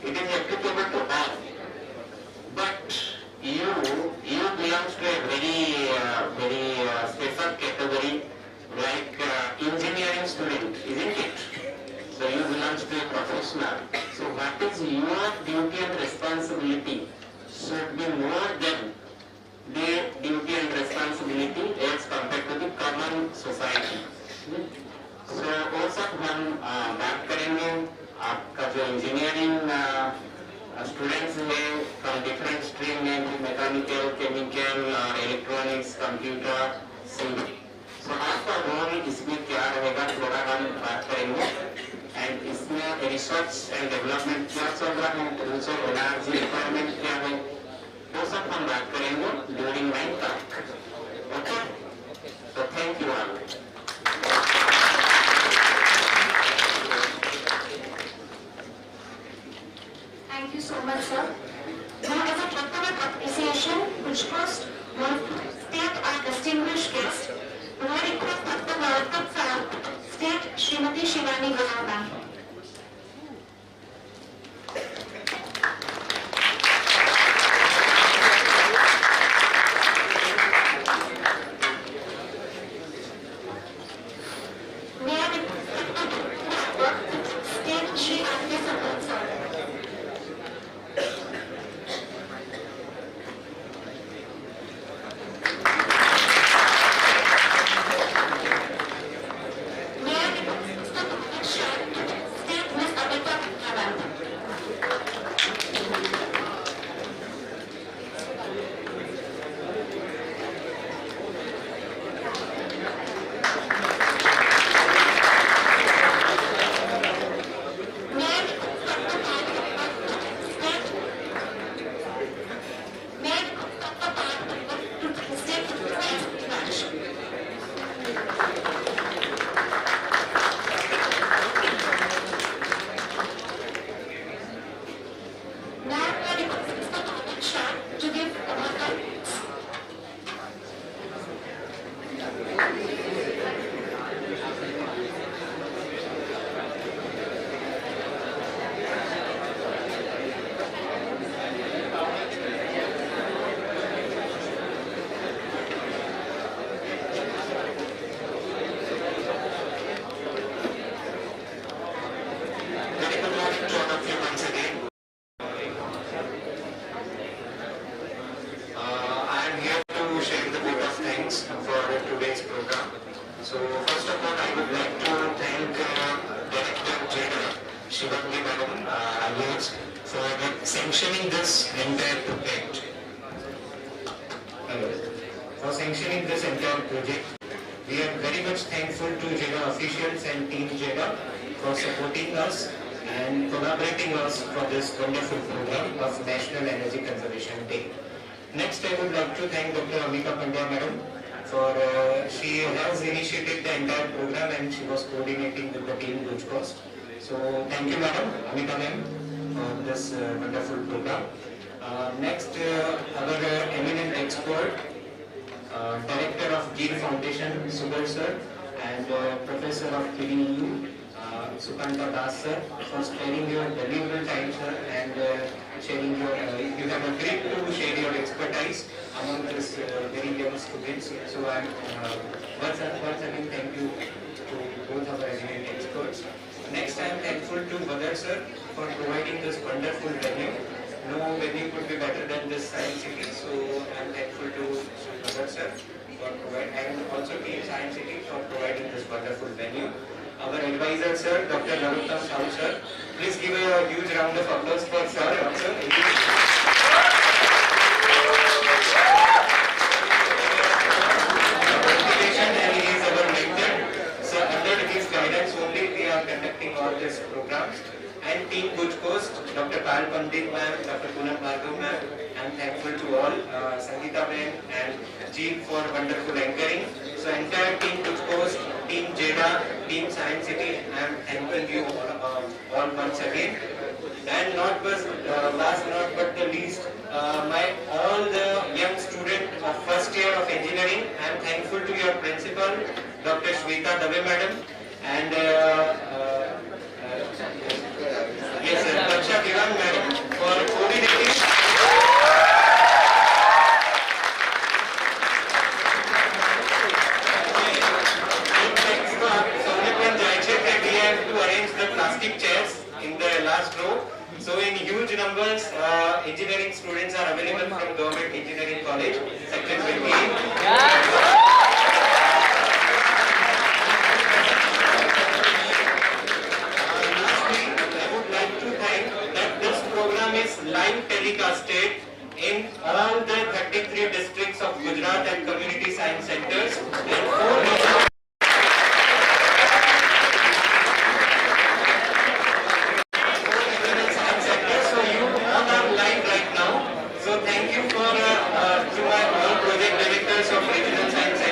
It is applicable to all. But you belongs to a very special category like engineering student, isn't it? So you belong to a professional. So what is your duty and responsibility should be more than the duty and responsibility as compared to the common society. So वो सब हम बात करेंगे आपका जो engineering students हैं from different stream में mechanical, chemical, electronics, computer, civil. So आपका रोल इसमें क्या रहेगा थोड़ा हम बात करेंगे and इसमें research and development क्या चल रहा है, research energy requirement क्या है, वो सब हम बात करेंगे during my talk. Okay? So thank you all. Thank you so much, sir. Now, as a token of appreciation, GUJCOST wants to state our distinguished guest, who I request Dr. Narottam sir, state Srimati Shivani Gowda. May I request state Shri R.K. Sabal sir. sanctioning this entire project. For sanctioning this entire project, we are very much thankful to GEDA officials and Team GEDA for supporting us and collaborating us for this wonderful program of National Energy Conservation Day. Next, I would like to thank Dr. Amita Pandya Madam for she has initiated the entire program and she was coordinating with the team GUJCOST. So thank you, Madam, Amita Ma'am. for this wonderful program. Next, our eminent expert, Director of GEDA Foundation, Subal sir, and Professor of PDU, Sukanta Das sir, for sparing your valuable time, sir, and sharing your, you have agreed to share your expertise among this very young students. So I'm once again thank you to both of our eminent experts. Next, I'm thankful to Badar sir for providing this wonderful venue. No venue could be better than this Science City, so I'm thankful to Badar sir for providing, and also Team Science City for providing this wonderful venue. Our advisor sir, Dr. Narottam Sahu sir, please give a huge round of applause for sir. And he is our mentor. So under his guidance only we are conducting all these programs. And Team GUJCOST, Dr. Pal Pandit ma'am, Dr. Poonam Bhargav ma'am, I'm thankful to all, Sangeeta ma'am and Jeet for wonderful anchoring. So entire Team GUJCOST, Team GEDA, Team Science City, I'm thanking you all once again. And last but the least, all the young students of first year of engineering, I'm thankful to your principal, Dr. Shweta Dave madam, and yes, Daksha Kiran madam for coordinating. We have to arrange the plastic chairs in the last row. So in huge numbers, engineering students are available from Govt Engineering College, Section 28. Is live telecasted in all the 33 districts of Gujarat and community science centers and 4 regional science centers. So you all are live right now. So thank you to my all project directors of regional science centers.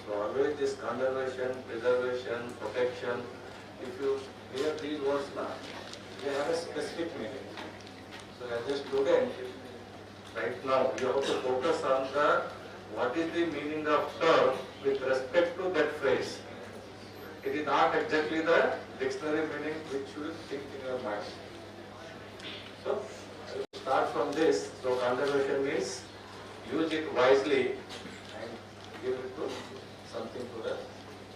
So always this conservation, preservation, protection, if you hear these words now, they have a specific meaning. So as a student, right now you have to focus on the what is the meaning of term with respect to that phrase. It is not exactly the dictionary meaning which you will think in your mind. So start from this. So conservation means use it wisely and give it to something to the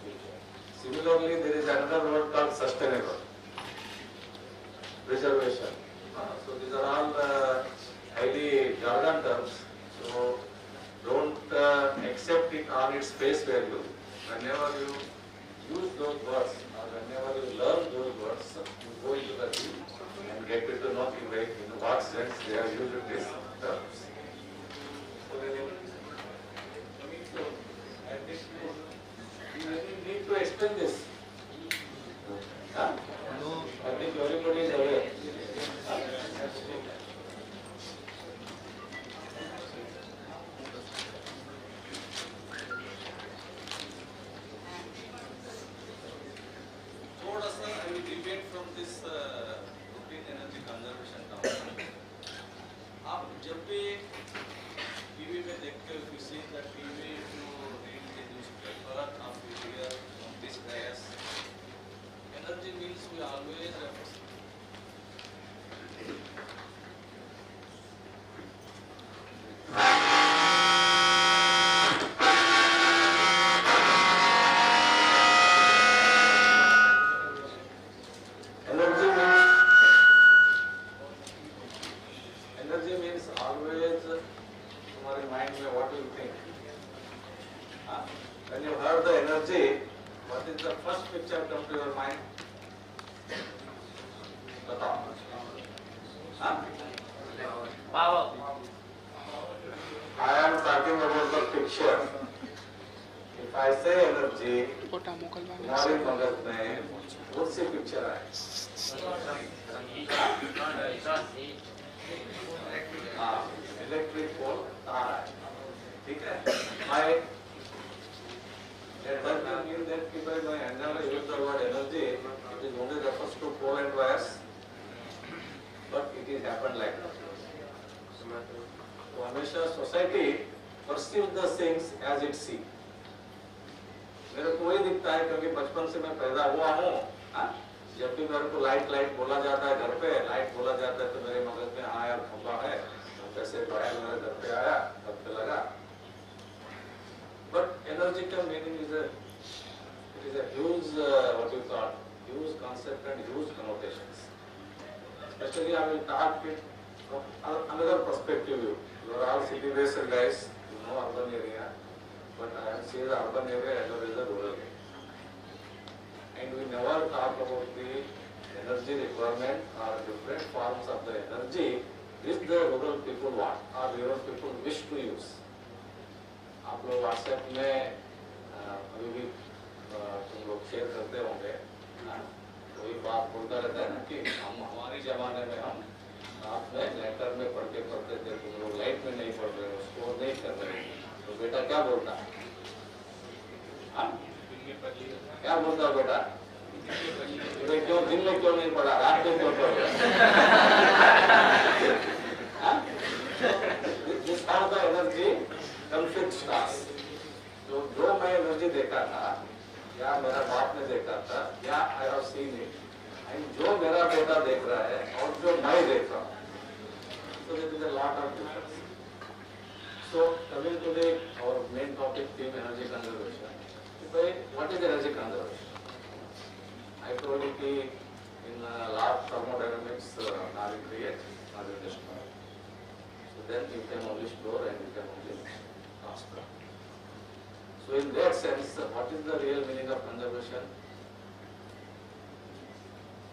future. Similarly, there is another word called sustainable. Preservation. So these are all highly jargon terms. So don't accept it on its face value. Whenever you use those words or whenever you learn those words, you go into the deep and get to know in what sense they are used these terms. So when you coming to at this point, you need to explain this. Huh? I think everybody is aware. थोड़ा सा I will deviate from this routine energy conservation topic. आप जब भी TV में देखते हो, you see that TV, if you read the newspaper, if you hear from this bias, energy means we always refer. Energy means always, तुम्हारे mind में what do you think? When you heard the energy, what is the first picture come to your mind? बताओ. Power. I am talking about the picture. If I say energy, तुम्हारे मगज में कौन सी picture आए? Electric pole तार है, ठीक है? That doesn't mean that if I never use the word energy, it is only refers to pole and wires, but it is happened like that. तो हमेशा society perceives the things as it see. मेरे को वही दिखता है क्योंकि बचपन से मैं पैदा हुआ हूँ. जब भी मेरे को लाइट बोला जाता है घर पे, लाइट बोला जाता है तो मेरे मगज में हाँ यार खंबा है, कैसे वायर मेरे घर पे आया, घर पे लगा. But energy का meaning is a huge what you call huge concept and huge connotations. Especially I will talk it from another perspective. You are all city-based guys, you know urban area, but I am seeing the urban area as well as the rural area. And we never talk about the energy requirement or different forms of the energy which the rural people want or rural people wish to use. आप लोग WhatsApp में अभी भी तुम लोग share करते होंगे. कोई बात बोलता रहता है ना कि हमारे जमाने में हम रात में लेटर में पढ़ के पढ़ते थे, तुम लोग लाइट में नहीं पढ़ रहे हो, स्कोर नहीं कर रहे हो. तो बेटा क्या बोलता है? क्या बोलता है बेटा? क्यों दिन में क्यों नहीं पढ़ा, रात में क्यों पढ़ रहे? This how the energy conflict starts. जो मैं एनर्जी देखा था या मेरा बाप ने देखा था या I have seen it, and जो मेरा बेटा देख रहा है और जो मैं देख रहा हूँ, so there is a lot of difference. So coming to the our main topic theme, energy conservation. What is energy conservation? I told you in lab thermodynamics, not in create, not in destroy. So then you can only store and you can only transfer. So in that sense, what is the real meaning of conservation?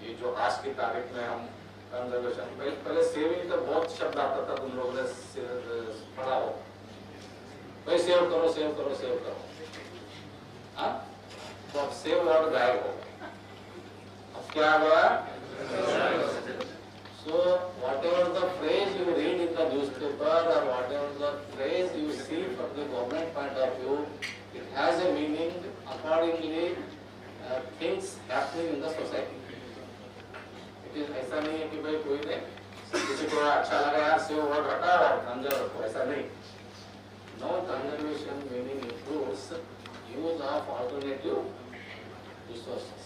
ये जो आज की तारीख में हम conservation, पहले saving का बहुत शब्द आता था, तुम लोगों ने पढ़ा हो, भाई सेव करो सेव करो सेव करो. हाँ, तो अब सेव वर्ड गायब हो. अब क्या हुआ? So whatever the phrase you read in the newspaper or whatever the phrase you see from the government point of view, it has a meaning accordingly things happening in the society. It is ऐसा नहीं है कि भाई कोई ने किसी को अच्छा लगा यार सेव और हटाओ और गंजा रखो, ऐसा नहीं. No conservation meaning includes use of alternative resources.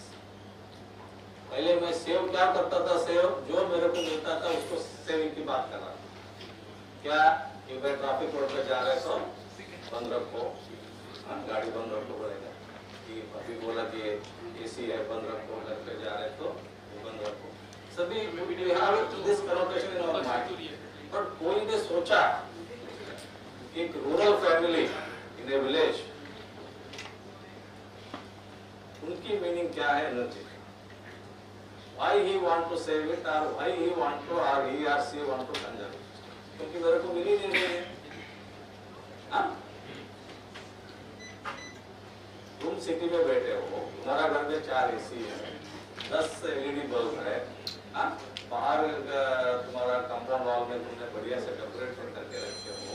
पहले मैं सेव क्या करता था, सेव जो मेरे को मिलता था उसको सेविंग की बात कर रहा था. क्या कि भाई ट्रैफिक रोड पे जा रहे तो बंद रखो, गाड़ी बंद रखो बोलेगा. कि अभी बोला कि एसी है बंद रखो, घर पे जा रहे तो बंद रखो. सभी we have this connotation in our mind. पर कोई ने सोचा एक rural family in A village, उनकी मीनिंग क्या है energy. Why he want to save it or why he want to or he or she want to conserve it? क्योंकि मेरे को मिल ही नहीं रही है. तुम सिटी में बैठे हो, तुम्हारा घर में 4 एसी है, 10 LED बल्ब है, बाहर तुम्हारा कंपाउंड वॉल में तुमने बढ़िया से डेकोरेट करके रखे हो.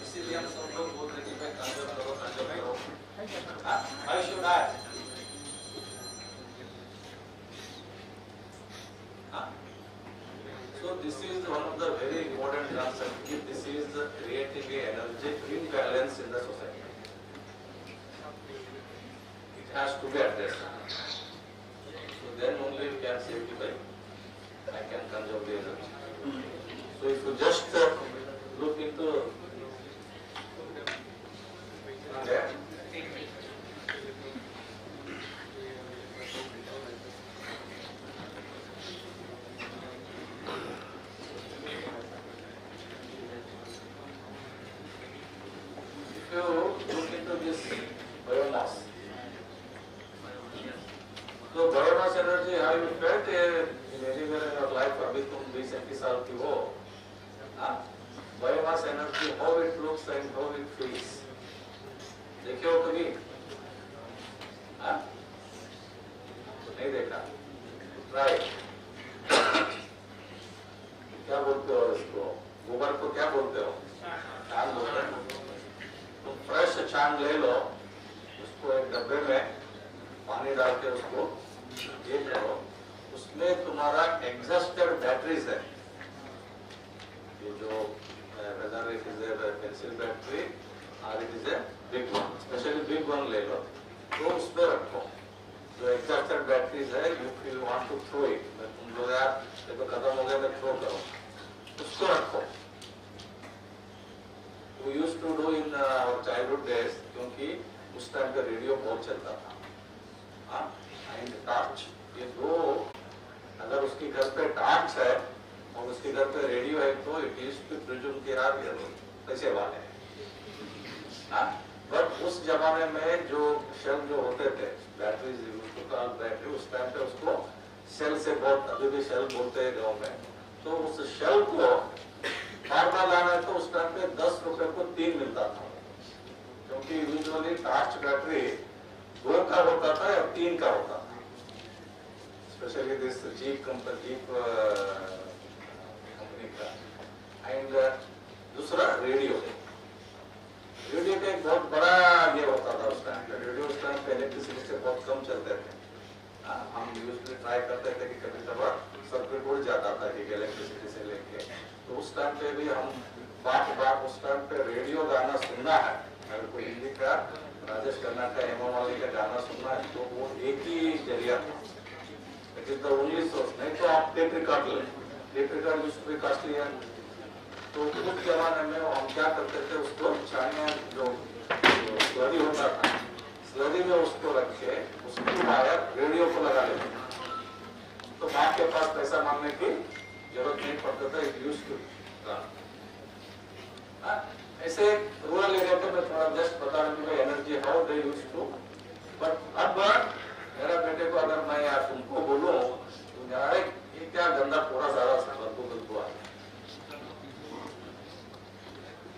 इसीलिए हम सब लोग बोल रहे हैं कि कंजर्व करो, कंजर्व करो. Why should I? So this is one of the very important concepts. This is creating a energy imbalance in the society. It has to be addressed. So then only we can say that I can conserve the energy. So if you just look into that. If you look into this biomass, so biomass energy, how you felt in anywhere in your life, अभी तुम 20-21 साल की हो, biomass energy, how it looks and how it feels, देखे हो कभी? नहीं देखा? Try. क्या बोलते हो इसको? गोबर को क्या बोलते हो? चांद बोलते हैं. तो फ्रेश चांद ले लो, उसको एक डब्बे में पानी डाल के उसको ये करो, उसमें तुम्हारा एग्जॉस्टेड बैटरीज है. ये जो whether it is a pencil battery or it is a big one, especially big one ले लो, तो उसमें रखो. जो एग्जॉस्टेड बैटरीज है, if you want to throw it, तुम लोग यार ये तो खत्म हो गया तो थ्रो करो, उसको रखो. We used to do in our childhood days, क्योंकि उस टाइम पे रेडियो बहुत चलता था, एंड टॉर्च. ये दो, अगर उसके घर पे टॉर्च है और उसके घर पे रेडियो है तो इट यूज्ड टू प्रिज्यूम कि यार ये पैसे वाले हैं. बट उस जमाने में जो शेल जो होते थे, batteries used to call battery, उस टाइम पे उसको शेल से बहुत, अभी भी शेल बोलते हैं गाँव में, तो उस शेल को बार-बार लाना है तो उस टाइम पे 10 रुपए को 3 मिलता था, क्योंकि यूजुअली टॉर्च बैटरी 2 का होता था या 3 का होता था. स्पेशली दिस जीप कंपनी का. एंड दूसरा रेडियो का एक बहुत बड़ा ये होता था उस टाइम पे. रेडियो उस टाइम पे इलेक्ट्रिसिटी से बहुत कम चलते थे. हम यूजुअली ट्राई करते थे कि कभी कभार सर्किट उड़ जाता था कि इलेक्ट्रिसिटी से लेके, तो उस टाइम पे भी हम बार उस टाइम पे रेडियो गाना सुनना है, अगर कोई हिंदी का, राजेश खन्ना का, हेमा मालिनी का गाना सुनना है तो वो एक ही जरिया था. It is the only source. नहीं तो आप टेप रिकॉर्ड ले, tape record used to be costly है. तो उस जमाने में हम क्या करते थे, उसको चाइना जो स्लरी होता था, स्लरी में उसको रख के उसकी वायर रेडियो को लगा लेते. तो बाप के पास पैसा मांगने की जरूरत नहीं पड़ता था. It used to. ऐसे रूरल एरिया पे मैं थोड़ा जस्ट बता रहा हूँ energy how they used to. But अब मेरा बेटे को अगर मैं यार तुमको बोलूं तो यार ये क्या गंदा पूरा सारा बदबू है,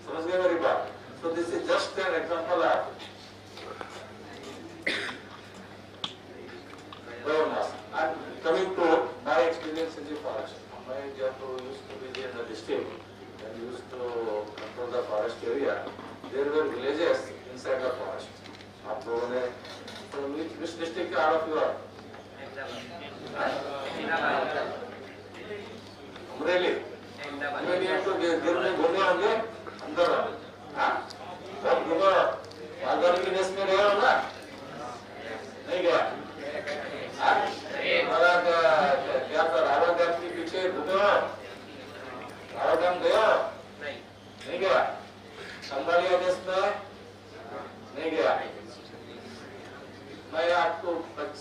समझ गए मेरी बात? So this is just an example of biomass. And coming to my experience in the forest, I used to be in the district and used to control the forest area. There were villages inside the forest. आप लोगों ने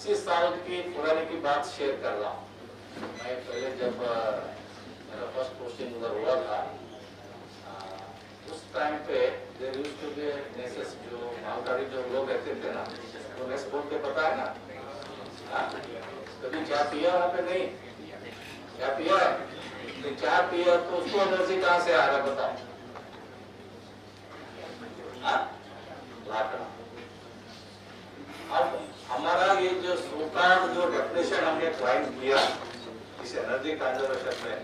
80 साल की पुराने की बात share कर रहा हूँ। मैं पहले जब मेरा फर्स्ट पोस्टिंग उधर हुआ था, उस टाइम पे देयर यूज्ड टू बी नेसेस, जो मालगाड़ी जो लोग रहते थे ना, तो नेस बोल के पता है ना, कभी चाय पिया वहाँ पे? नहीं, क्या पिया? चाय पिया तो उसको एनर्जी कहाँ से आ रहा है बताओ? लाकड़ा। अब हमारा ये जो सोकार जो डेफिनेशन हमने क्लाइम किया इस एनर्जी कंजर्वेशन में,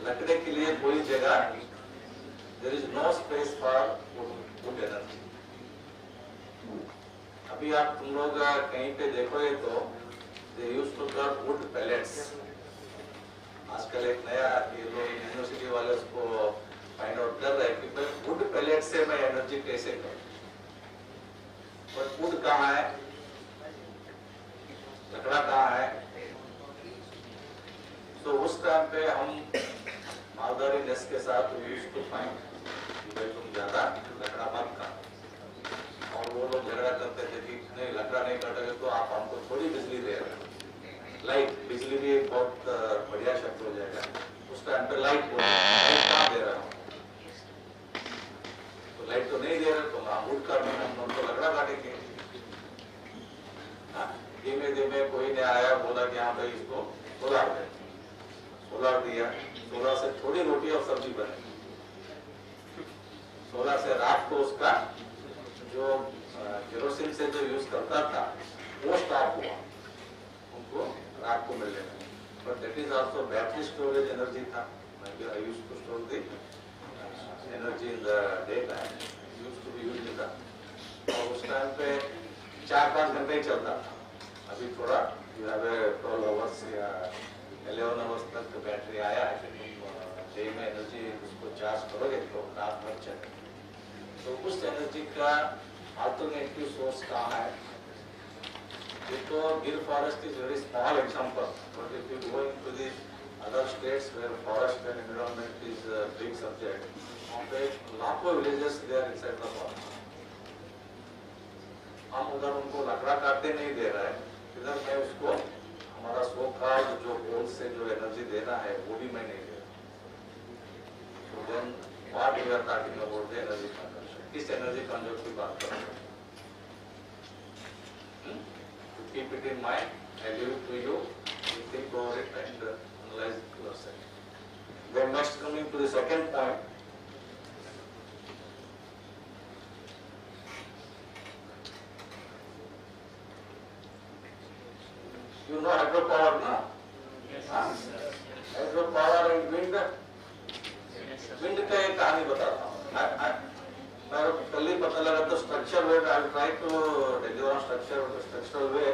लकड़े के लिए कोई जगह, there is no space for wood energy. अभी आप तुम लोग कहीं पे देखोगे तो they used to cut wood pellets. आजकल एक नया ये लोग यूनिवर्सिटी वाले उसको फाइंड आउट कर रहे हैं कि वुड पैलेट से मैं एनर्जी कैसे करूं, पर वुड कहाँ है, लकड़ा कहाँ है? तो उस टाइम पे हम मालगाड़ी नेस के साथ यूज्ड टू फाइंड कि भाई तुम ज्यादा लकड़ा मत का, और वो लोग झगड़ा करते थे कि नहीं लकड़ा नहीं काटोगे तो आप हमको थोड़ी बिजली दे रहे हो। लाइट, बिजली भी एक बहुत बढ़िया शब्द हो जाएगा। उस टाइम पे लाइट कहाँ दे रहा हूँ, तो लाइट तो नहीं दे रहे तो वुड काटेंगे, हम तो लकड़ा काटेंगे। धीमे धीमे कोई ने आया बोला कि हाँ भाई इसको सोलर दे, सोलर दिया, सोलर से थोड़ी रोटी और सब्जी बने, सोलर से रात को उसका जो केरोसिन से जो यूज करता था वो स्टॉप हुआ, उनको रात को मिलने लगा। But that is also battery storage energy था। I used to store the energy in the day time, used to be used in, और उस टाइम पे 4-5 घंटे ही चलता था। अभी थोड़ा यू हैव 12 आवर्स या 11 आवर्स तक बैटरी आया है, डे में एनर्जी उसको चार्ज करोगे तो रात भर चले। तो उस एनर्जी का अल्टरनेटिव सोर्स कहाँ है? तो Gir forest is very small example, but if you go into the other states where forest and environment is big subject, वहाँ पे लाखों villages they are inside the forest. हम उधर उनको लकड़ा काटते नहीं दे रहा है, इधर मैं उसको हमारा सो कॉल्ड जो कोल से जो एनर्जी देना है वो भी मैं नहीं दे रहा। So then what we are talking about the energy consumption, किस एनर्जी कंजर्वेशन की बात कर रहे हैं? Keep it in mind, I leave it to you, you think over it and analyze yourself. Then next coming to the second point, you know hydropower, no? Yes, sir. Hydropower and wind. Wind का एक कहानी बताता हूँ। मैं कल ही पता लगा तो structure way, I will try to deliver on structural way,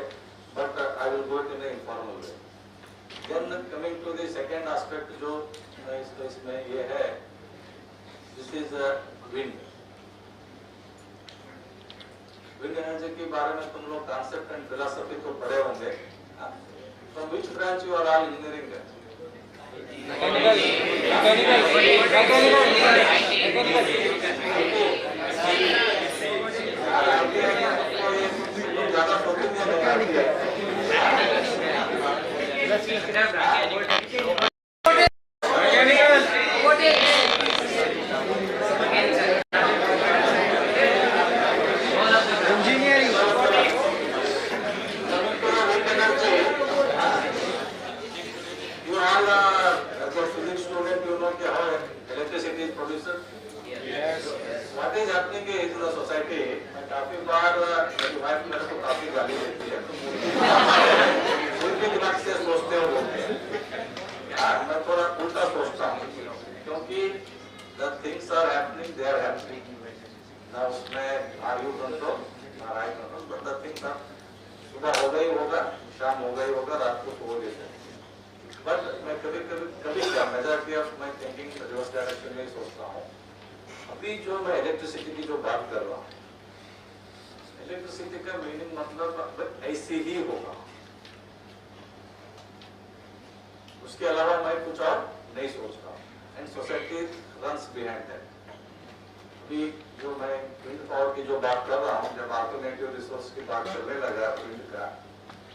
but I will go it in informal way. Then coming to the second aspect जो इसमें ये है, this is wind. Wind energy के बारे में तुम लोग कॉन्सेप्ट एंड फिलॉसफी तो पढ़े होंगे। From which branch you are all engineering? ज्यादा शौकीन What is happening in the society? काफी बार मेरी वाइफ मेरे को काफी गाली देती है, तो उनके दिमाग से सोचते हो लोग, मैं थोड़ा उल्टा सोचता हूँ, क्योंकि the things are happening, they are happening. ना उसमें are you control, ना I control, but the things are, सुबह हो गई होगा, शाम हो गई होगा, रात को सो गए। बट मैं कभी क्या majority of my thinking reverse direction में सोचता हूँ। अभी जो मैं इलेक्ट्रिसिटी की जो बात कर रहा हूँ, इलेक्ट्रिसिटी का मीनिंग मतलब ऐसे ही होगा, उसके अलावा मैं कुछ और नहीं सोचता हूँ। And society runs behind that. अभी जो मैं विंड पावर की जो बात कर रहा हूँ, जब अल्टरनेटिव रिसोर्स की बात चलने लगा विंड का,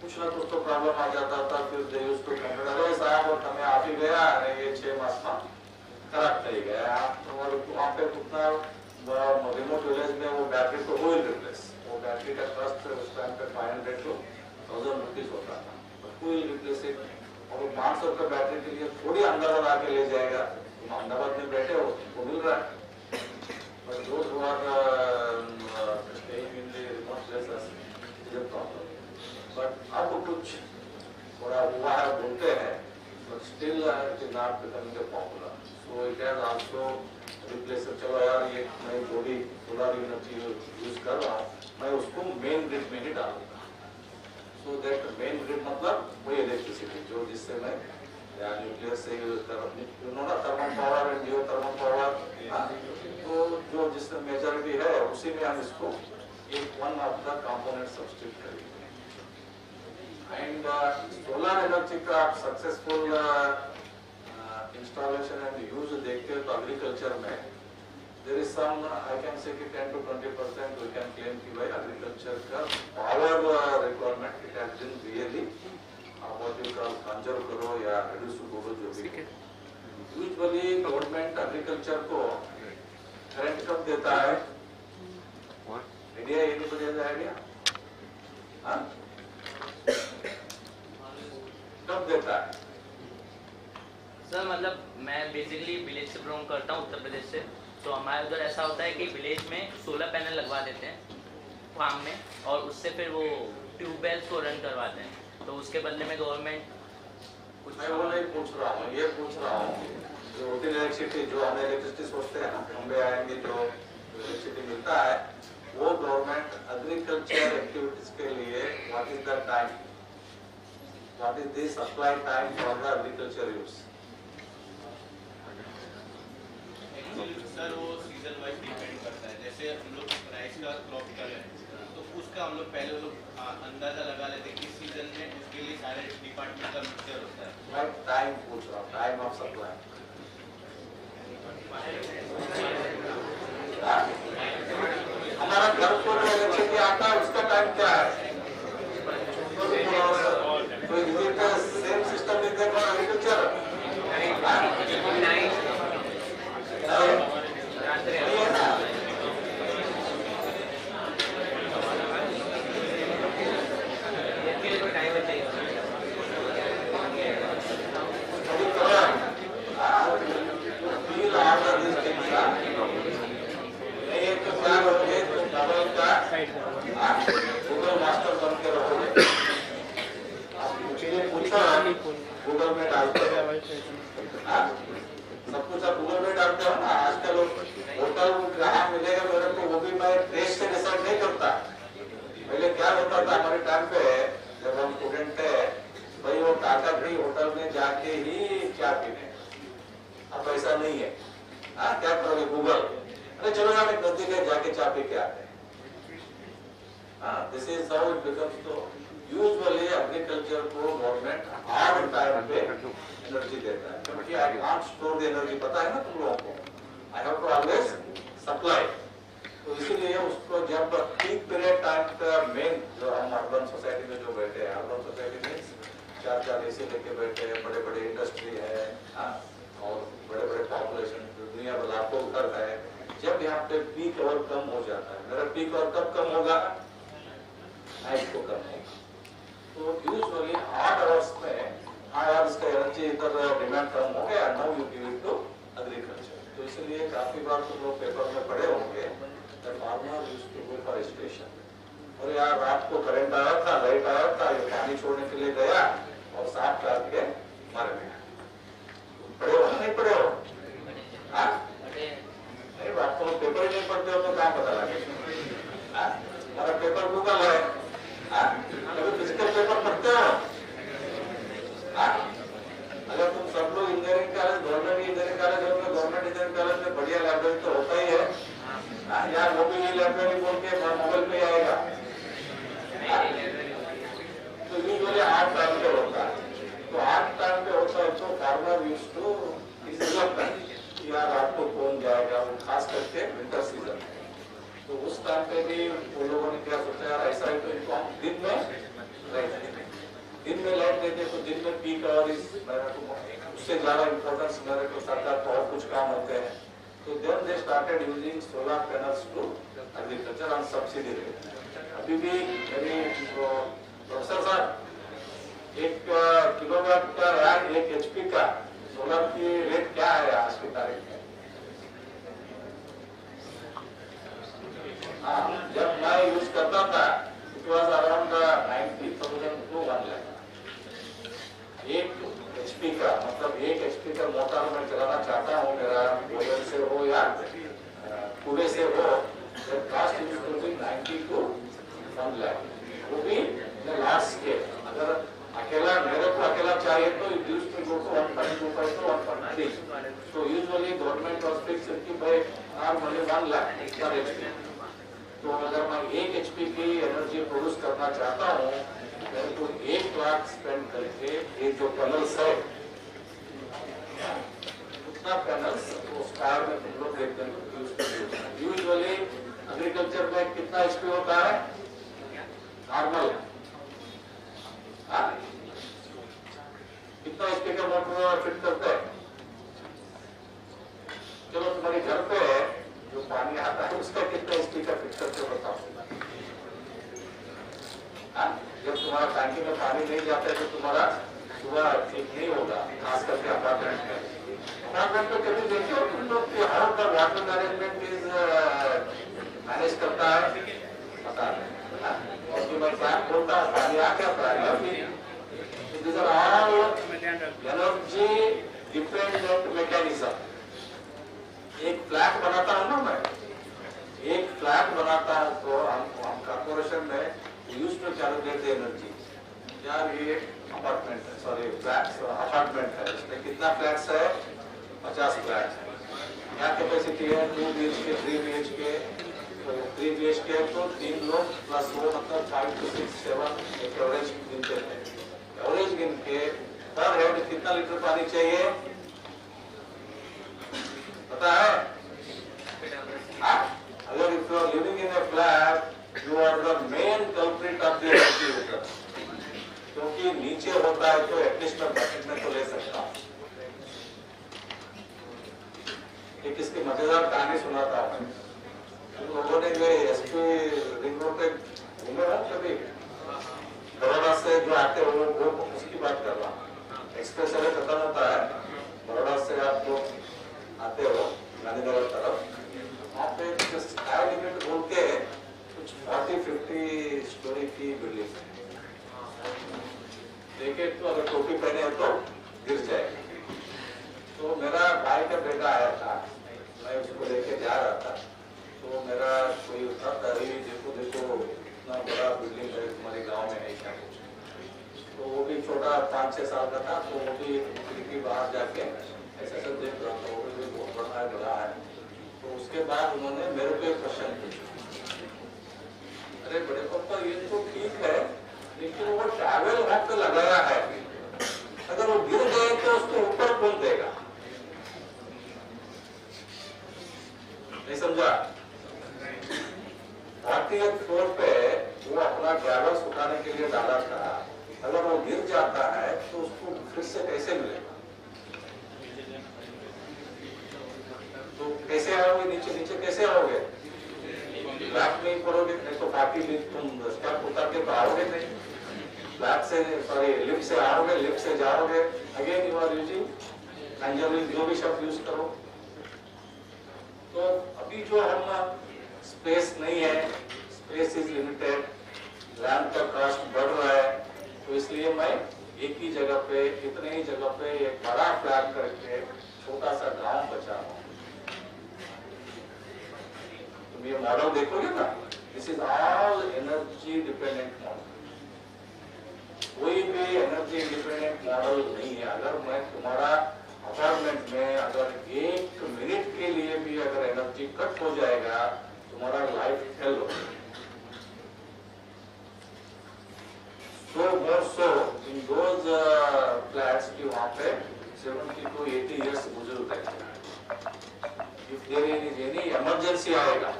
कुछ ना कुछ तो प्रॉब्लम आ जाता था, फिर दे यूज्ड टू कंप्लेन, अरे साहब और તમે આપી ગયા અને એ 6 માસમાં खराब થઈ ગયા. और वहाँ पे उतना रिमोट विलेज में वो बैटरी को व्हील रिप्लेस, वो बैटरी का कॉस्ट उस टाइम पे 500 to 1000 रुपीज होता था. व्हील रिप्लेस और 500 का बैटरी के लिए थोड़ी अहमदाबाद आके ले जाएगा. तुम अहमदाबाद में बैठे हो, वो मिल रहा है. But those who are staying in the remote places is a problem. But अब कुछ थोड़ा हुआ है बोलते हैं, but still it is not becoming a popular. So it has also replaced. चलो यार ये मैं जो भी सोलर एनर्जी यूज कर रहा हूँ, मैं उसको मेन ग्रिड में ही डालूंगा. So that मेन ग्रिड मतलब वही इलेक्ट्रिसिटी जो जिससे मैं या न्यूक्लियर से यूज कर रहा हूँ, thermal power and Jio thermal power, तो जो जिसमें मेजॉरिटी है उसी में हम इसको एक one of the component substitute करेंगे. एंड सोलर एनर्जी का सक्सेसफुल इंस्टॉलेशन एंड यूज देखते हैं तो एग्रीकल्चर में there is some I can say कि 10 to 20% वी कैन क्लेम कि भाई एग्रीकल्चर का power requirement it has been really what you call conserve करो या रिड्यूस करो जो भी. यूजुअली गवर्नमेंट एग्रीकल्चर को करंट कब देता है? आइडिया ये नहीं बनेगा आइडिया कब देता है? सर मतलब मैं बेसिकली विलेज से बिलोंग करता हूँ, उत्तर प्रदेश से. तो हमारे उधर ऐसा होता है कि विलेज में सोलर पैनल लगवा देते हैं फार्म में, और उससे फिर वो ट्यूबवेल्स को रन करवाते हैं. तो उसके बदले में गवर्नमेंट कुछ मैं वो नहीं पूछ रहा हूँ, ये पूछ रहा हूँ जो होती इलेक्ट्रिसिटी जो हमें इलेक्ट्रिसिटी सोचते हैं ना, बॉम्बे आएंगे जो इलेक्ट्रिसिटी मिलता है वो गवर्नमेंट एग्रीकल्चर एक्टिविटीज के लिए what is the time, what is the supply time for the agriculture use? Sir वो सीजन वाइज डिपेंड करता है. जैसे हम लोग राइस का क्रॉप कर रहे हैं तो उसका हम लोग पहले वो लोग अंदाजा लगा लेते हैं किस सीजन में उसके लिए सारे डिपार्टमेंट का मिक्सचर होता है. मैं टाइम पूछ रहा हूँ, टाइम ऑफ सप्लाई. हमारा घर को जो इलेक्ट्रिसिटी आता है उसका टाइम क्या है? तो इनका same system is there for agriculture. Google में डालते हैं, सब कुछ आप गूगल में डालते हो ना. आजकल होटल कहाँ मिलेगा मेरे को वो भी मैं देश से डिसाइड नहीं करता. पहले क्या होता था हमारे टाइम पे जब हम स्टूडेंट थे, भाई वो टाटा भी होटल में जाके ही क्या पीने. अब ऐसा नहीं है. क्या करोगे? गूगल, अरे चलो यार एक नदी में जाके चाय पी के आते हैं. This is how it becomes. तो यूजुअली एग्रीकल्चर को गवर्नमेंट हार्ड टाइम पे एनर्जी देता है क्योंकि I can't store the energy. पता है ना तुम लोगों को, I have to always supply. तो इसीलिए उसको जब पीक पीरियड टाइम का मेन जो हम अर्बन सोसाइटी में जो बैठे हैं, अर्बन सोसाइटी में 4 एसी लेके बैठे हैं, बड़े बड़े इंडस्ट्री है और बड़े बड़े पॉपुलेशन दुनिया भर लाखों घर है. जब यहाँ पे पीक और कम हो जाता है, मेरा पीक और कब कम होगा? नाइट को कम होगा. तो यूजुअली 8 आवर्स में यार इसका एनर्जी इधर डिमांड कम हो गया, now you give it to agriculture. तो इसलिए काफी बार तुम लोग पेपर में पढ़े होंगे farmer used to go for station. और यार रात को करंट आया था, लाइट आया था, ये पानी छोड़ने के लिए गया और सांप काट के मर गया. पढ़े हो नहीं पढ़े हो? नहीं, बात तो पेपर ही नहीं पढ़ते हो तो क्या पता लगेगा. हमारा पेपर गूगल है. कभी फिजिकल पेपर पढ़ते हो? अगर तुम सब लोग engineering college, government engineering college होंगे, गवर्नमेंट इंजीनियरिंग कॉलेज में बढ़िया लाइब्रेरी तो होता ही है. यार वो भी लाइब्रेरी बोल के मोबाइल पे आएगा. तो यूजुअली 8 टाइम पे होता है. तो 8 टाइम पे होता है तो फार्मर यूज्ड टू यार रात को कौन जाएगा, वो खास करके विंटर सीजन में. तो उस टाइम पे भी वो लोगों ने क्या सोचा यार ऐसा ही तो इनको हम दिन में दिन में लाइट देते तो दिन में पीक आवर उससे ज्यादा इम्पोर्टेंस मेरे को सरकार को और कुछ काम होते हैं, तो then they started using solar panels to agriculture on subsidy rate. अभी भी मेरी प्रोफेसर साहब 1 किलोवाट का या 1 HP का सोलर की रेट क्या है आज की तारीख में? हाँ, जब मैं यूज करता था it was around 90,000 to 1 lakh। 1 HP का मतलब 1 HP का मोटर मैं चलाना चाहता हूँ, मेरा बोलर से हो या पूरे से हो, cast use to 90 to 1 lakh, वो भी लार्ज स्केल। अगर अकेला मेरे को अकेला चाहिए तो it used to go to 1.25 to 1.3। तो यूजुअली गवर्नमेंट वाज फिक्स्ड कि भाई नॉर्मली 1 लाख पर HP। तो अगर मैं 1 HP की एनर्जी प्रोड्यूस करना चाहता हूँ, मेरे को 1 लाख स्पेंड करके ये जो पैनल्स है उतना पैनल्स स्टार में तुम लोग देखते हैं। यूजुअली एग्रीकल्चर में कितना HP होता है नॉर्मल? कितना HP का मोटर फिट करते हैं? चलो तुम्हारे घर पे जो पानी आता है उसका कितना HP का फिट करते बताओ। जब तुम्हारा टैंकी में पानी नहीं जाता है तो तुम्हारा सुबह ठीक नहीं होगा, खास करके अपार्टमेंट में। अपार्टमेंट में कभी देखते हो तुम लोग कि how the water management is manage करता है? पता नहीं। और जो मैं क्या बोलता हूँ पानी आ क्या पाएगा? These are all energy dependent mechanism। एक फ्लैट बनाता हूँ ना मैं, एक फ्लैट बनाता हूँ तो हम कॉर्पोरेशन में यूज टू कैलकुलेट एनर्जी। यार ये अपार्टमेंट है, सॉरी फ्लैट्स अपार्टमेंट है, इसमें कितना फ्लैट्स है? 50 फ्लैट्स है। क्या कैपेसिटी है? 2 BHK 3 BHK। तो 3 BHK तो 3 लोग प्लस वो मतलब 5 to 6 7 एक एवरेज गिनते हैं। एवरेज गिन के पर हेड कितना लीटर पानी चाहिए पता है? अगर if you are living in a flat you are the main culprit of the energy user, क्योंकि नीचे होता है तो एटलीस्ट मैं बकेट में तो ले सकता हूँ। एक इसकी मजेदार कहानी सुनाता हूँ। तुम लोगों ने जो SP रिंग रोड पे घूमे हो कभी? बड़ौदा से जो आते हो वो उसकी बात कर रहा हूँ। एक्सप्रेस वे खत्म होता है, बड़ौदा से आप लोग आते हो गांधीनगर तरफ, वहाँ पे स्काई लिमिट बोल के कुछ 40-50 स्टोरी की बिल्डिंग देखे तो अगर टोपी पहने तो गिर जाएगी। तो मेरा भाई का बेटा आया था, मैं उसको लेके जा रहा था, तो मेरा कोई था देखो देखो इतना बड़ा बिल्डिंग है तुम्हारे गांव में है क्या कुछ। तो वो भी छोटा 5-6 साल का था, तो वो भी खिड़की बाहर जाके ऐसा सब देख रहा था, वो भी बहुत बड़ा है। तो उसके बाद उन्होंने मेरे को एक क्वेश्चन पूछा, अरे बड़े पापा ये तो ठीक है लेकिन वो ट्रैवल वहां पे लगाया है, अगर वो गिर गए तो उसको ऊपर कौन देगा? नहीं समझा? 40th फ्लोर पे वो अपना ट्रैवल सुखाने के लिए डाला था, अगर वो गिर जाता है तो उसको फिर से कैसे मिलेगा? तो कैसे आओगे नीचे? नीचे कैसे आओगे? फ्लैट में पड़ोगे, नहीं तो 40 तुम स्टेप उतर के तो आओगे नहीं। फ्लैट से सॉरी लिफ्ट से आओगे, लिफ्ट से जाओगे, again you are using angel जो भी शब्द यूज करो। तो अभी जो हम स्पेस नहीं है, स्पेस इज लिमिटेड, लैंड का कॉस्ट बढ़ रहा है, तो इसलिए मैं एक ही जगह पे इतने ही जगह पे एक बड़ा फ्लैट करके छोटा सा गांव बचा रहा हूं। तुम ये मॉडल देखोगे ना, this is all energy dependent model. कोई भी एनर्जी इंडिपेंडेंट मॉडल नहीं है। अगर मैं तुम्हारा अपार्टमेंट में अगर 1 मिनट के लिए भी अगर एनर्जी कट हो जाएगा, तुम्हारा लाइफ फेल हो जाएगा। So more so in those flats की वहाँ पे 70 to 80 years बुजुर्ग रहते। If there is any emergency आएगा,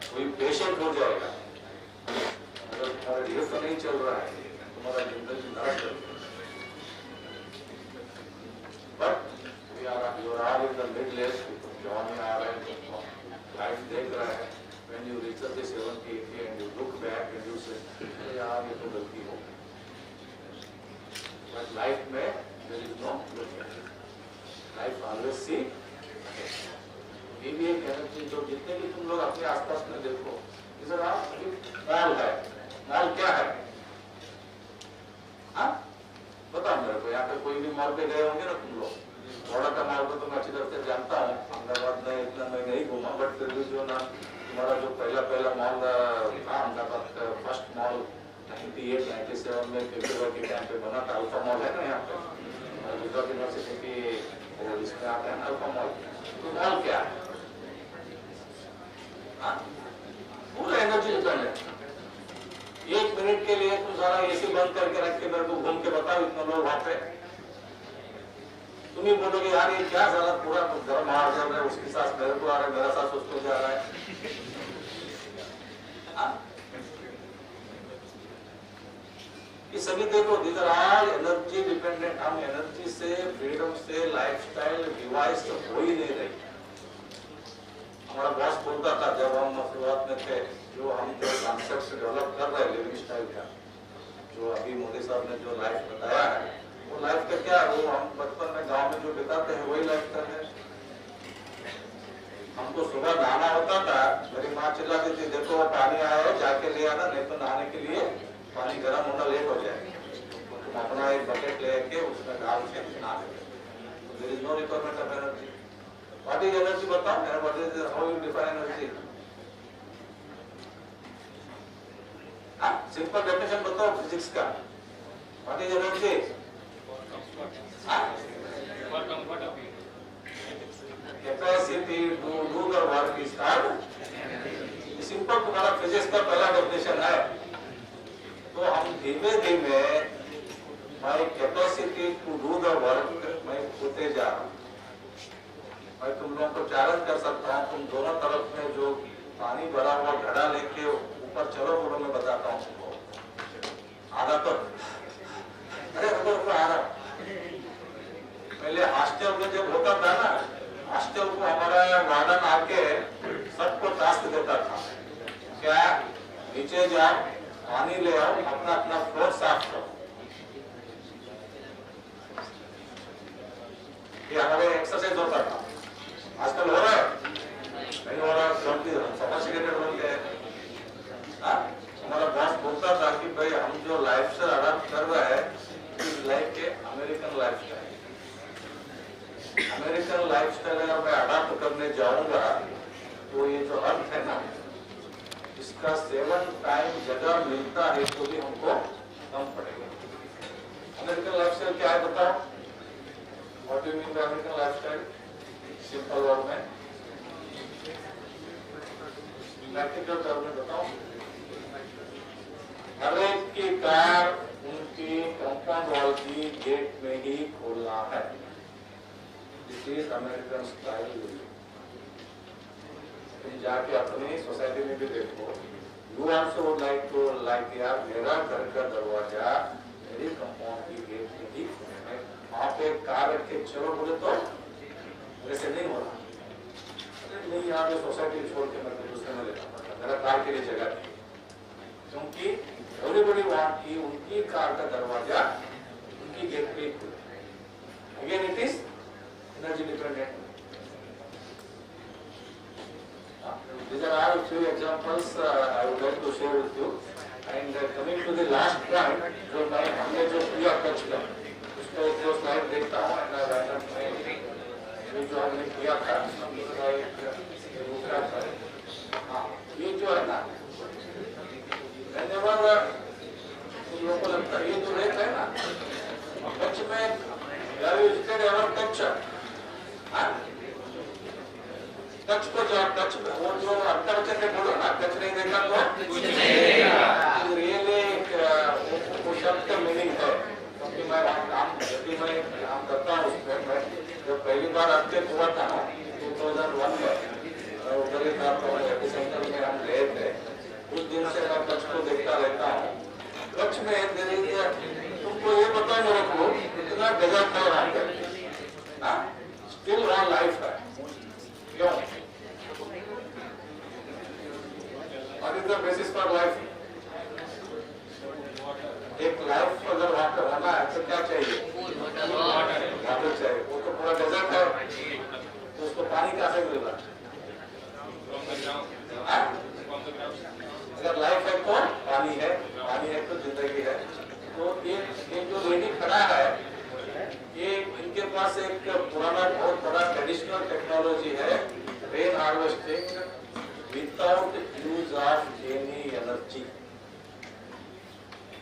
कोई पेशेंट हो जाएगा, अगर तुम्हारा लिफ्ट नहीं चल रहा है, तुम्हारा जिंदगी नरक कर देगा। But we are you are in the middle age, जवान में आ रहे हैं, लाइफ देख रहे हैं, when you reach the 70, 80 and you look back and you say यार ये तो गलती हो गई। But life में there is no look, life always see। ये भी एक एनर्जी जो जितने भी तुम लोग अपने आसपास में देखो, इधर आप मॉल है, मॉल क्या है? हाँ बताओ मेरे को, यहाँ पे कोई भी मॉल पे गए होंगे ना तुम लोग? बड़ा का मॉल को तो मैं अच्छी तरह से जानता हूँ, अहमदाबाद में इतना मैं नहीं घूमा, बट फिर भी जो ना तुम्हारा जो पहला मॉल था अहमदाबाद का फर्स्ट मॉल 98, 97 में केजरीवाल के टाइम पे बना था, अल्फा मॉल है ना यहाँ पे, गुजरात यूनिवर्सिटी की इसमें आता है ना अल्फा मॉल। तो मॉल क्या है? पूरा एनर्जी डिपेंडेंट। 1 मिनट के लिए तुम सारा एसी बंद करके रख के मेरे को घूम के बताओ, इतने लोग वहां पे, तुम ही बोलोगे यार ये क्या सारा पूरा गर्म आ जा रहा है, उसकी सांस मेरे को आ रहा है, मेरा सांस उसको जा रहा है। ये सभी देखो, these are all energy dependent. हम एनर्जी से, फ्रीडम से, लाइफस्टाइल डिवाइस तो हो ही नहीं रही। हमारा बॉस बोलता था जब हम शुरुआत में थे, जो हम जो कॉन्सेप्ट डेवलप कर रहे हैं लिविंग स्टाइल का, जो अभी मोदी साहब ने जो लाइफ बताया है, वो लाइफ का क्या है? वो हम बचपन में गांव में जो बिताते हैं वही लाइफ कर रहे हैं। हमको सुबह नहाना होता था, मेरी माँ चिल्लाती थी देखो पानी आया है जाके ले आना, नहीं तो नहाने के लिए पानी गर्म होना लेट हो जाएगा। तुम अपना एक बकेट लेके उसमें डाल के नहा देते। There is no requirement of energy. What is energy बताओ मेरा, what is how you define energy? Simple definition बताओ फिजिक्स का। What is energy? Capacity to do the work is called. Simple तुम्हारा फिजिक्स का पहला डेफिनेशन है। तो हम धीमे धीमे my capacity to do the work मैं होते जा रहा हूँ। मैं तुम लोगों को चैलेंज कर सकता हूँ, तुम दोनों तरफ में जो पानी भरा हुआ घड़ा लेके ऊपर चलो, बोलो मैं बताता हूँ तुमको। आधा तो अरे रुको आ रहा। पहले हॉस्टल में जब होता था ना, हॉस्टल को हमारा वार्डन आके सबको टास्क देता था, क्या नीचे जाओ, पानी ले आओ, अपना अपना फ्लोर साफ करो। ये हमारे एक्सरसाइज होता था। आजकल हो रहा है नहीं हो रहा, सोफिस्टिकेटेड बन गए। हमारा बॉस बोलता था कि भाई हम जो लाइफ से अडॉप्ट कर रहे हैं लाइफ के अमेरिकन लाइफस्टाइल, अमेरिकन लाइफस्टाइल अगर मैं अडॉप्ट करने जाऊंगा तो ये जो अर्थ है ना, इसका 7 टाइम जगह मिलता है तो भी हमको कम पड़ेगा। अमेरिकन लाइफस्टाइल क्या है बताओ? What do you mean by American lifestyle? Simple word में प्रैक्टिकल टर्म में बताओ। हर एक की कार उनकी कंपाउंड वॉल की गेट में ही खोलना है। This is American style. तुम जाके अपनी सोसाइटी में भी देखो, you also would like to like यार मेरा घर का दरवाजा मेरी कंपाउंड की गेट में ही खोलना है। वहां पे कार रख के चलो बोले तो वैसे नहीं हो रहा। नहीं यहाँ पे सोसाइटी छोड़ के मैं दूसरे में लेना पड़ता, मेरा कार के लिए जगह थी, क्योंकि एवरीबॉडी वांट की उनकी कार का दरवाजा उनकी गेट पे खुले। Again it is energy dependent. These are all few examples I would like to share with you. And coming to the last point, जो मैं हमने जो किया टच का, उसको जो स्लाइड देखता हूँ, जो हमने किया था, दूसरा था, हाँ ये जो है ना, whenever तुम लोगों को लगता है ये जो रेत है ना, टच में have you visited ever touch? Touch को जो टच वो जो अंतर्वचन में बोलो ना, टच नहीं देखा तो कुछ नहीं देखा। रियली वो शब्द का मीनिंग है, क्योंकि मैं वहाँ काम करता हूँ उसमें। मैं जब पहली बार अपडेट हुआ था ना 2001 में, उधर ही था तो एपिसेंटर में हम गए थे। उस दिन से मैं टच को देखता रहता हूँ। कच्छ में तुमको ये बताओ मेरे को कितना डेजर्ट है वहाँ पे, स्टिल वहाँ लाइफ है, क्यों? What is the basis for life? एक लाइफ अगर वहाँ पे होना है तो क्या चाहिए? वाटर चाहिए। वो तो पूरा डेजर्ट है, तो उसको पानी कहाँ से मिलेगा? अगर लाइफ है तो पानी है तो जिंदगी है। तो ये जो लेडी खड़ा है, ये इनके पास एक पुराना बहुत बड़ा ट्रेडिशनल टेक्नोलॉजी है, rain harvesting without use of any energy.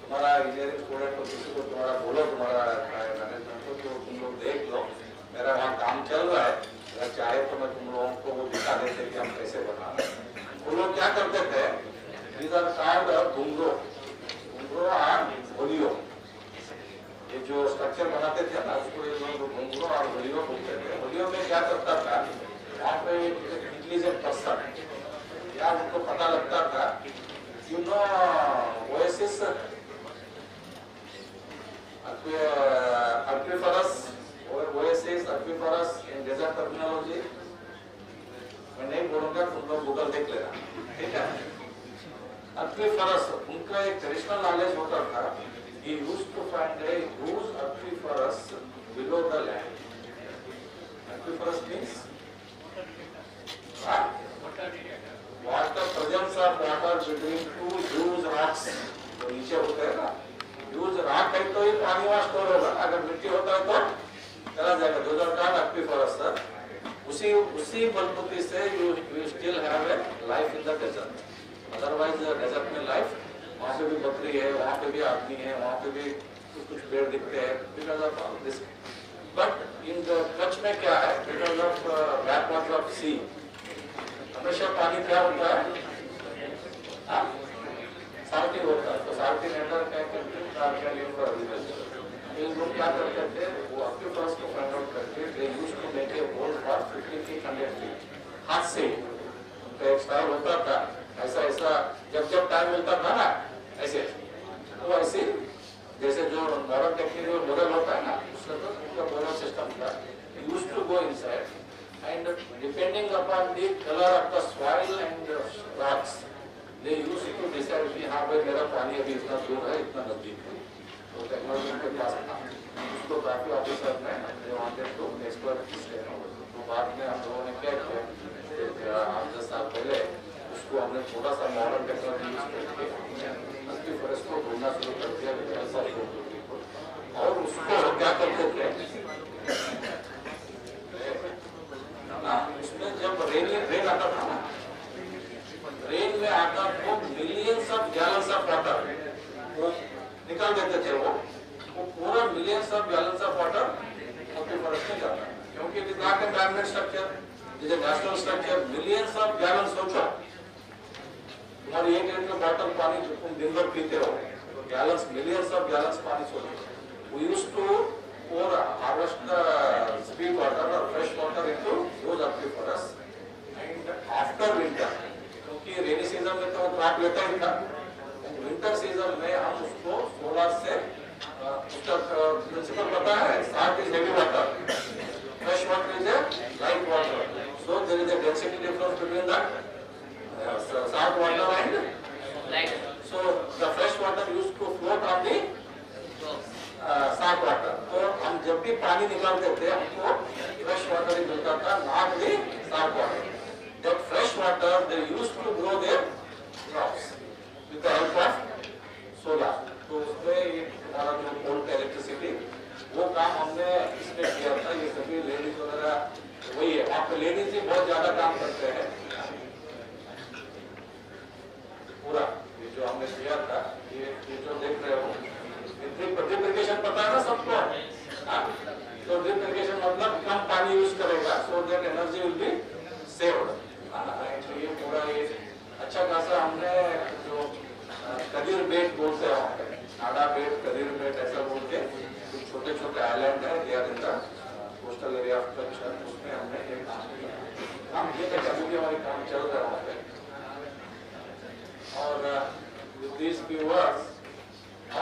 तुम्हारा इंजीनियरिंग स्टूडेंट को किसी को तुम्हारा बोलो, तुम्हारा मैनेजमेंट को, तो तुम लोग देख लो, मेरा वहाँ काम चल रहा है, अगर चाहे तो मैं तुम लोगों को वो दिखा देते कि हम कैसे बना रहे हैं। वो लोग क्या करते थे, these are called घुंघरू और होलियो। ये जो स्ट्रक्चर बनाते थे ना, उसको ये लोग घुंघरू और होलियो बोलते थे। होलियो में क्या करता था, वहाँ पे इंटेलिजेंट पर्सन या उनको पता लगता था, यू नो ओएसिस एक्विफरस और ओएसिस एक्विफरस इन डेजर्ट टर्मिनोलॉजी। मैं नहीं बोलूंगा, तुम लोग गूगल देख लेना, ठीक है? एक्विफरस उनका एक ट्रेडिशनल नॉलेज होता था। He used to find a huge aquiferous below the land. Aquiferous means what the presence of water between two huge rocks. तो नीचे होता है ना, huge rock है तो ये पानी वहाँ स्टोर होगा, अगर मिट्टी होता है तो चला जाएगा। जो दरकार aquiferous सर, उसी बलबूती से you still have a life in the desert. Otherwise desert में life, वहाँ पे भी बकरी है, वहाँ पे भी आदमी है, वहाँ पे भी कुछ पेड़ दिखते हैं, because of this. But in the Kutch में क्या है, because of backwater of sea, हमेशा पानी क्या होता है, साल्टी होता है। तो साल्टी नेटर क्या इन लोग क्या करते थे, वो एक्विफरस को फाइंड आउट करके they used to make a hole for 50 feet 100 feet हाथ से। उनका एक स्टाइल होता था, ऐसा जब टाइम मिलता था ना, ऐसे तो ऐसे जैसे जो मॉडर्न टेक्निक में मॉडल होता है ना, उसका तो पूरा मॉडल सिस्टम था। Used to go inside and depending upon the colour of the soil and rocks they used to decide कि हाँ भाई मेरा पानी अभी इतना दूर है, इतना नजदीक है। तो टेक्नोलॉजी के पास था, उसको काफी ऑफिसर ने वांटेड टू एक्सप्लोर किस। तो बाद में हम लोगों ने क्या किया, 10 साल पहले उसको हमने थोड़ा सा मॉडर्न टेक्नोलॉजी यूज करके एक्विफरस को ढूंढना शुरू कर दिया। और उसको क्या करते थे, उसमें जब रेन आता था ना, रेन में आता तो millions of gallons of water वो निकाल देते थे। वो पूरा millions of gallons of water aquifers में जाता है, क्योंकि it is not an man made structure, it is a natural structure. Millions of gallons सोचो, तुम्हारी 1 लीटर बॉटल पानी जो तुम दिन भर पीते हो, तो गैलन्स, मिलियंस ऑफ गैलन्स पानी सोचो। We used to pour harvest the sweet water or fresh water into those aquifers, and after winter, क्योंकि रेनी सीजन में तो क्रॉप लेता ही था, विंटर सीजन में हम उसको सोलर से, उसका प्रिंसिपल पता है, salt is heavy water, fresh water is a light water, so there is a density difference between the salt water and light. So the fresh water used to float on the salt water. तो हम जब भी पानी निकालते थे हमको fresh water ही मिलता था, not the salt water. That fresh water they used to grow their crops with the help of solar. तो उसमें ये हमारा जो कोल्ड इलेक्ट्रिसिटी वो काम हमने इसमें किया था। ये सभी लेडीज वगैरह वही है, वहाँ पे लेडीज ही बहुत ज्यादा काम करते हैं। पूरा ये जो हमने किया था, ये जो देख रहे हो, ड्रिप इरिगेशन पता है ना सबको, तो ड्रिप इरिगेशन मतलब कम पानी यूज करेगा, so that energy will be saved. तो ये पूरा ये अच्छा खासा हमने जो कदीर बेट बोलते हैं, वहाँ पे नाडा बेट, कदीर बेट ऐसा बोल के छोटे छोटे आइलैंड है, they are in the coastal area of Kutch, उसमें हमने ये काम किया। हम ये अभी हमारे काम चल रहा है वहाँ पे। और with these viewers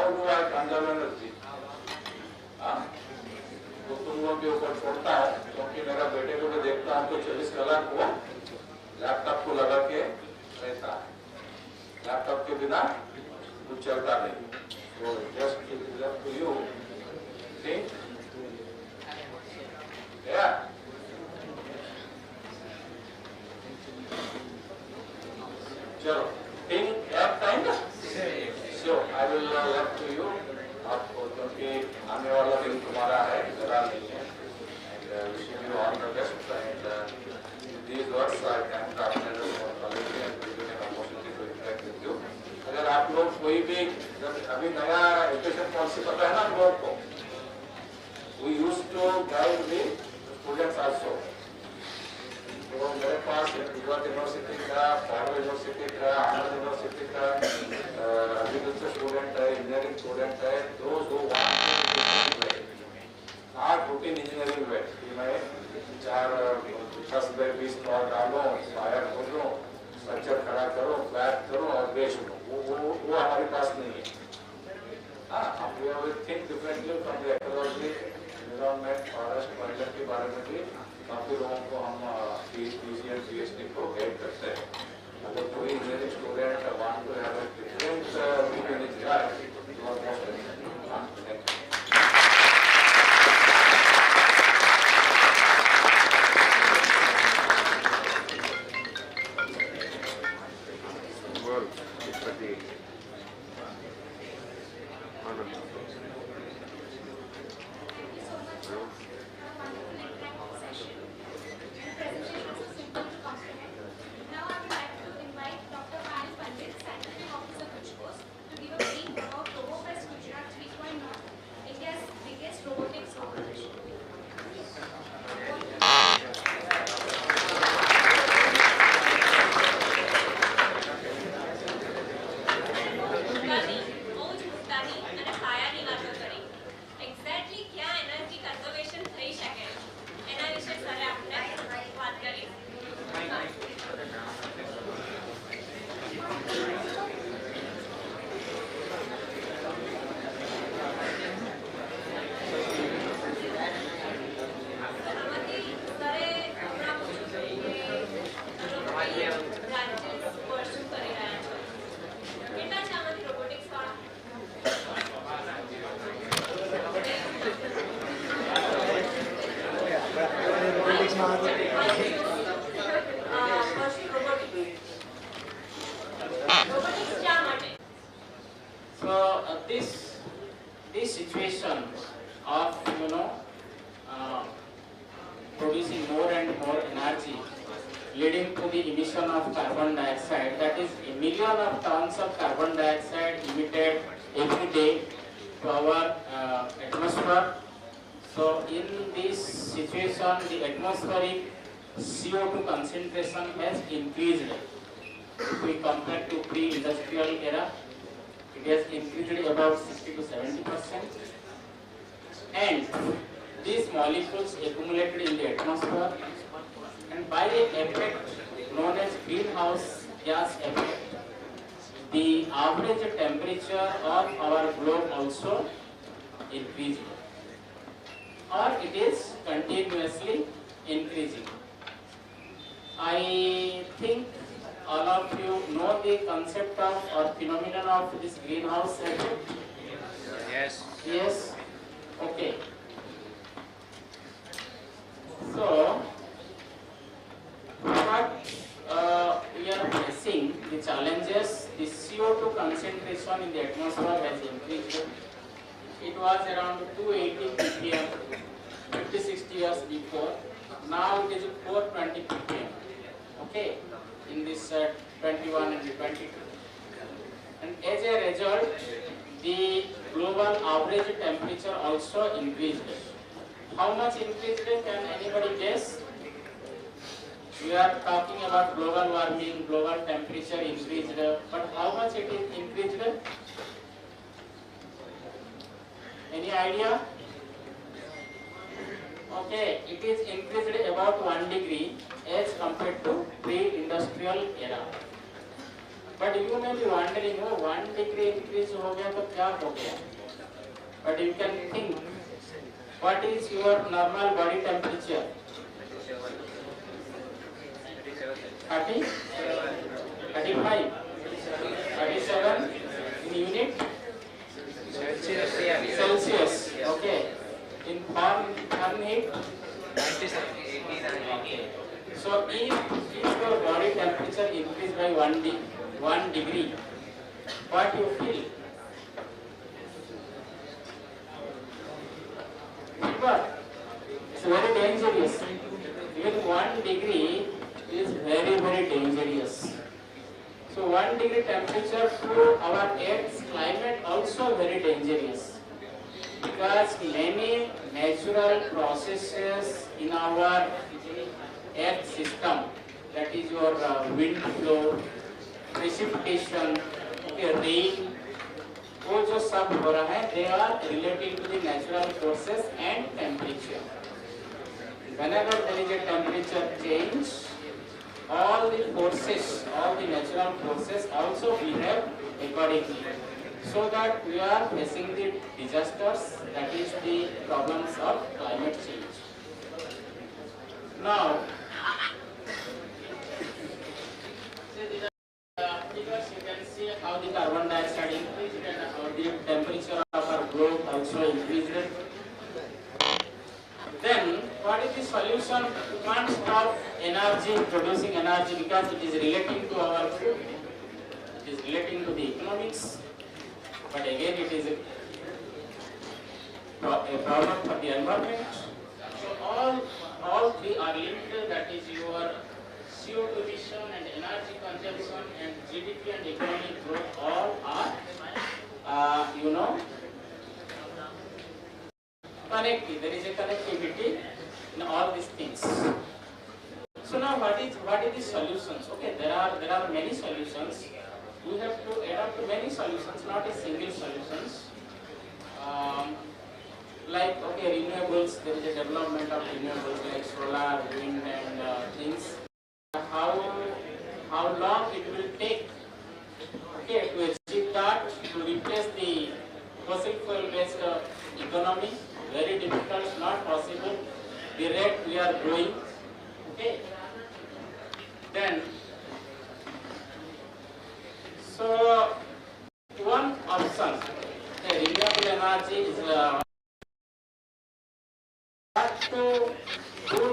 how do I conserve energy? तो तुम लोग के ऊपर छोड़ता है, क्योंकि मेरा बेटे को भी देखता हूँ तो 24 कलाक वो लैपटॉप को लगा के रहता है। लैपटॉप के बिना कुछ चलता नहीं। So just it is up to you. Think. Yeah. चलो think at time. So I will left to you. आपको क्योंकि आने वाला दिन तुम्हारा है, जरा नहीं है. And wishing you all the best. And these words I thank the organizers for calling me and giving me an opportunity to interact with you. अगर आप लोग कोई भी अभी नया एजुकेशन पॉलिसी पता है ना हम लोग को, we used to guide the students also. तो मेरे पास गुजरात यूनिवर्सिटी का, फॉरेन यूनिवर्सिटी का, आनंद यूनिवर्सिटी का एग्रीकल्चर स्टूडेंट है, इंजीनियरिंग स्टूडेंट है, those who want to be not routine engineering way कि मैं 10-20 प्लॉट डालो, वायर खोलो, स्ट्रक्चर खड़ा करो, फ्लैट करो और बेच दो, वो हमारे पास नहीं है। We will think differently from the ecology, environment, forest, wildlife के बारे में भी काफी लोगों को हम PhD and PhD को गाइड करते हैं। अगर कोई engineering student want to have a different view in his life, you are most welcome. Thank you. Now I would like to invite Dr. Pandit, Scientific Officer GUJCOST, to give a brief about RoboFest Gujarat 3.0, India's biggest robotics competition. Exactly ક્યાં energy conservation થઈ શકે એના વિશે સરે આપણે વાત કરી. So this situation of producing more and more energy leading to the emission of carbon dioxide, that is a million of tons of carbon dioxide emitted every day to our atmosphere. So in this situation the atmospheric CO2 concentration has increased. If we compare to pre-industrial era, it has increased about 60 to 70%, and these molecules accumulated in the atmosphere, and by the effect known as greenhouse gas effect, the average temperature of our globe also increased, or it is continuously increasing. I think all of you know the concept of or phenomenon of this greenhouse effect? Yes. Yes? Okay. So, what we are facing, the challenges, the CO2 concentration in the atmosphere has increased. It was around 280 ppm 50-60 years before. Now it is 420 ppm. Okay. In this 21 and 22, and as a result the global average temperature also increased. How much increased? Can anybody guess? We are talking about global warming, global temperature increased, but how much it is increased? Any idea? Okay, it is increased about 1 degree as compared to pre-industrial era. But you may be wondering, oh, 1 degree increase हो गया तो क्या हो गया? But you can think, what is your normal body temperature? 30, 35, 37 in unit Celsius. Okay. In Fahrenheit. So if your body temperature increase by 1 degree, what you feel? Fever. It's very dangerous. Even 1 degree is very, very dangerous. So 1 degree temperature to our Earth's climate also very dangerous, because many natural processes in our Earth system, that is your wind flow, precipitation, rain, वो जो सब हो रहा है, they are related to the natural forces and temperature. Whenever there is a temperature change, all the forces, all the natural forces also behave accordingly, so that we are facing the disasters, that is the problems of climate change. Now, figures you can see how the carbon dioxide increased and how the temperature of our globe also increased. Then, what is the solution? You can't stop energy, producing energy, because it is relating to our food, it is relating to the economics, but again it is a problem for the environment. So all three are linked, that is your CO2 emission and energy consumption and GDP and economic growth, all are, connected. There is a connectivity in all these things. So now what is the solutions? Okay, there are many solutions. We have to adopt many solutions, not a single solutions. Like, okay, renewables, there is a development of renewables like solar, wind and things. How long it will take, okay, to achieve that, to replace the fossil fuel based economy? Very difficult, not possible. The rate we are growing, okay. Then, so one option, the renewable energy is to do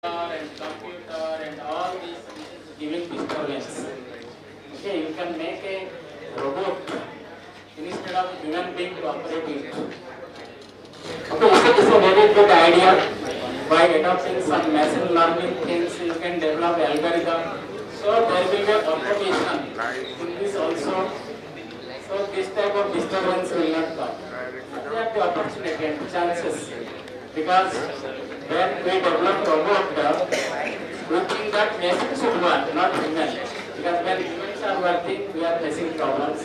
and computer and all these is giving disturbance. Okay, you can make a robot instead of human being to operate it. Okay, so this is a very good idea. By adopting some machine learning things, you can develop algorithm. So there will be automation in this also. So this type of disturbance will not come. We have the opportunity and chances, because when we develop robot, we think that machine should work, not human. Because when humans are working, we are facing problems.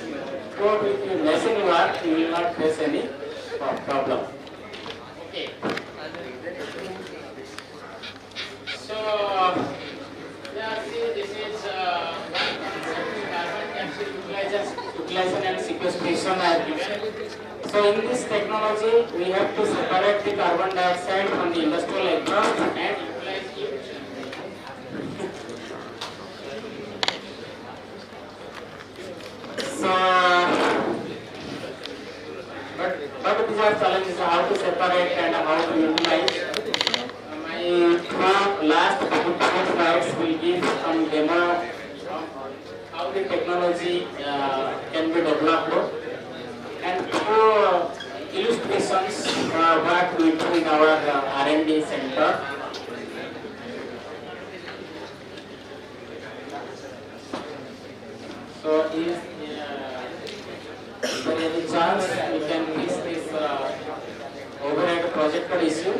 So if you machine work, you will not face any problem. Okay. So yeah, see, this is one concept, carbon capture utilization and sequestration are given. So in this technology, we have to separate the carbon dioxide from the industrial exhaust and utilize it. So, but these are challenges, how to separate and how to utilize. My two last 2 slides will give some demo of how the technology can be developed, and two illustrations what we do in our R&D center. So if there is any chance we can fix this overhead projector issue.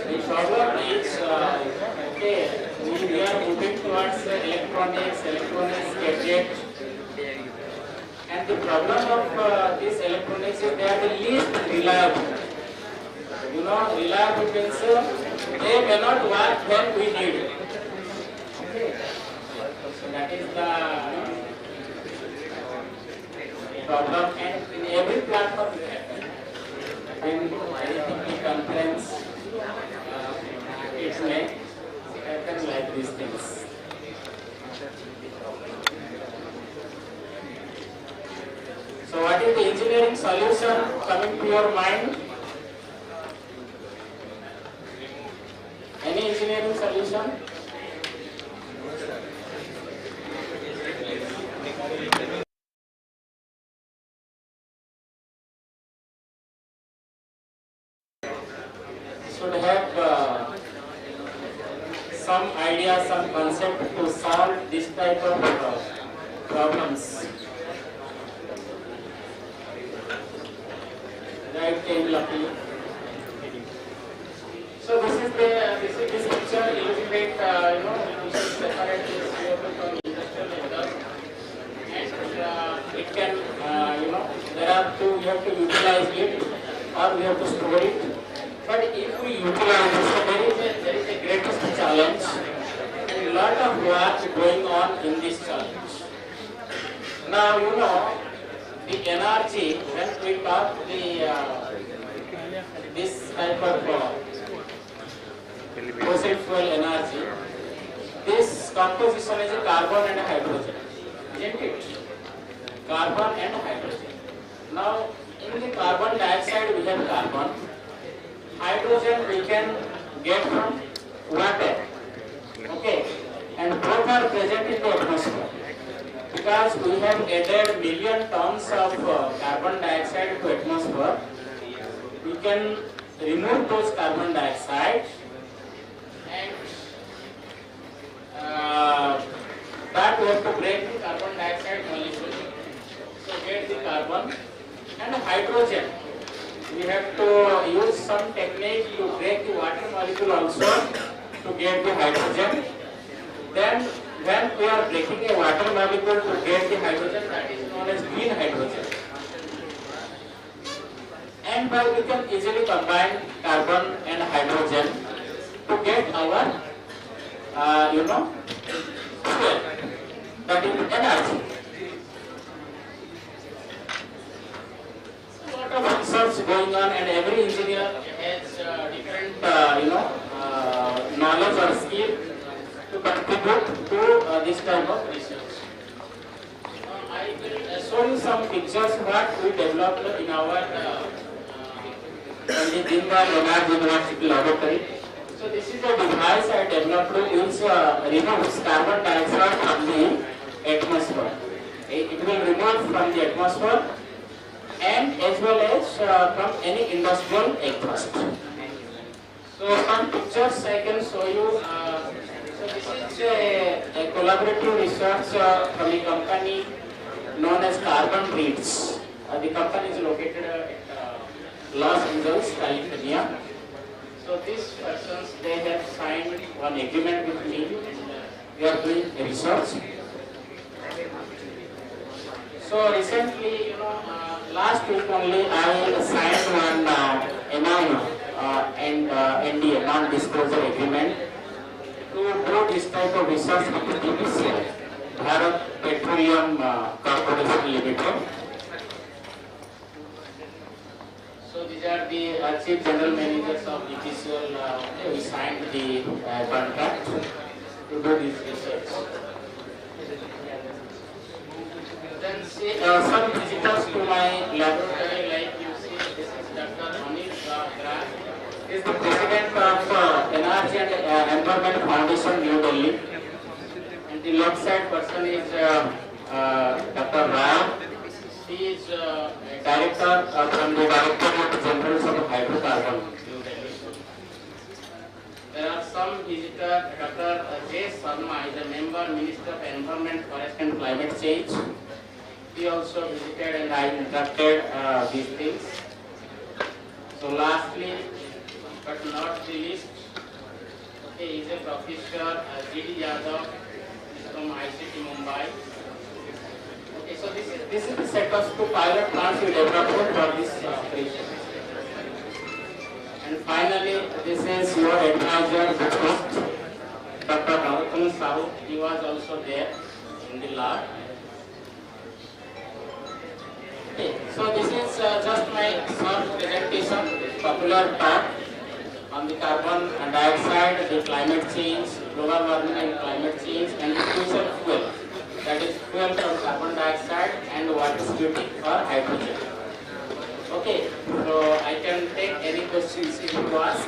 The problem is, okay, we are moving towards electronics gadgets, and the problem of these electronics is they are the least reliable. You know, reliable means they may not work when we need it. Okay, so that is the problem, and in every platform it happens. In anything conference, it may happen like these things. So what is the engineering solution coming to your mind? Any engineering solution? Should have some idea, some concept to solve this type of problems. Right, lucky. So this picture illustrates we should separate this CO2 from industrial exhaust, and it can there are two, we have to utilize it or we have to store it. But if we utilize it, so there is a greatest challenge and a lot of work going on in this challenge. Now the energy, when we talk this type of fossil fuel energy, this composition is a carbon and hydrogen, isn't it? Carbon and hydrogen. Now in the carbon dioxide we have carbon, hydrogen we can get from water, okay, and both are present in the atmosphere. Because we have added million tons of carbon dioxide to atmosphere, we can remove those carbon dioxide and that we have to break the carbon dioxide molecule. So get the carbon and hydrogen. We have to use some technique to break the water molecule also to get the hydrogen. Then when we are breaking a water molecule to get the hydrogen, that is known as green hydrogen. And we can easily combine carbon and hydrogen to get our fuel, that is energy. A lot of research going on, and every engineer has different contribute to this type of research. I will show you some pictures what we developed in our Pandit Dindayal University laboratory. So this is a device I developed which removes carbon dioxide from the atmosphere. It will remove from the atmosphere and as well as from any industrial exhaust. So some pictures I can show you. So this is a collaborative research from a company known as Carbon Breeds. The company is located at Los Angeles, California. So these persons, they have signed one agreement with me. We are doing research. So recently, last week only I signed one MOU and NDA, non-disclosure agreement, to do this type of research with the BPCL, Bharat Petroleum Corporation Limited. So these are the chief general managers of BPCL. We signed the contract to do this research. Then see some visitors to my laboratory, like you see, this is Dr. Anil Grant. He is the president of Energy and Environment Foundation, New Delhi. And the left side person is Dr. Ram. He is director from the Directorate General of Hydrocarbon, New Delhi. There are some visitors. Dr. J. Sharma is a member, Minister of Environment, Forest and Climate Change. He also visited and I interacted these things. So lastly, but not the least, he is a professor, GEDA from ICT Mumbai. Okay, so this is the set of two pilot plants we developed for this operation. And finally, this is your advisor, Govt, Dr. Govt. He was also there in the lab. Okay, so this is just my short presentation, popular talk on the carbon dioxide, the climate change, global warming and climate change, and the future fuel. That is fuel from carbon dioxide and what is suited for hydrogen. Okay, so I can take any questions if you ask.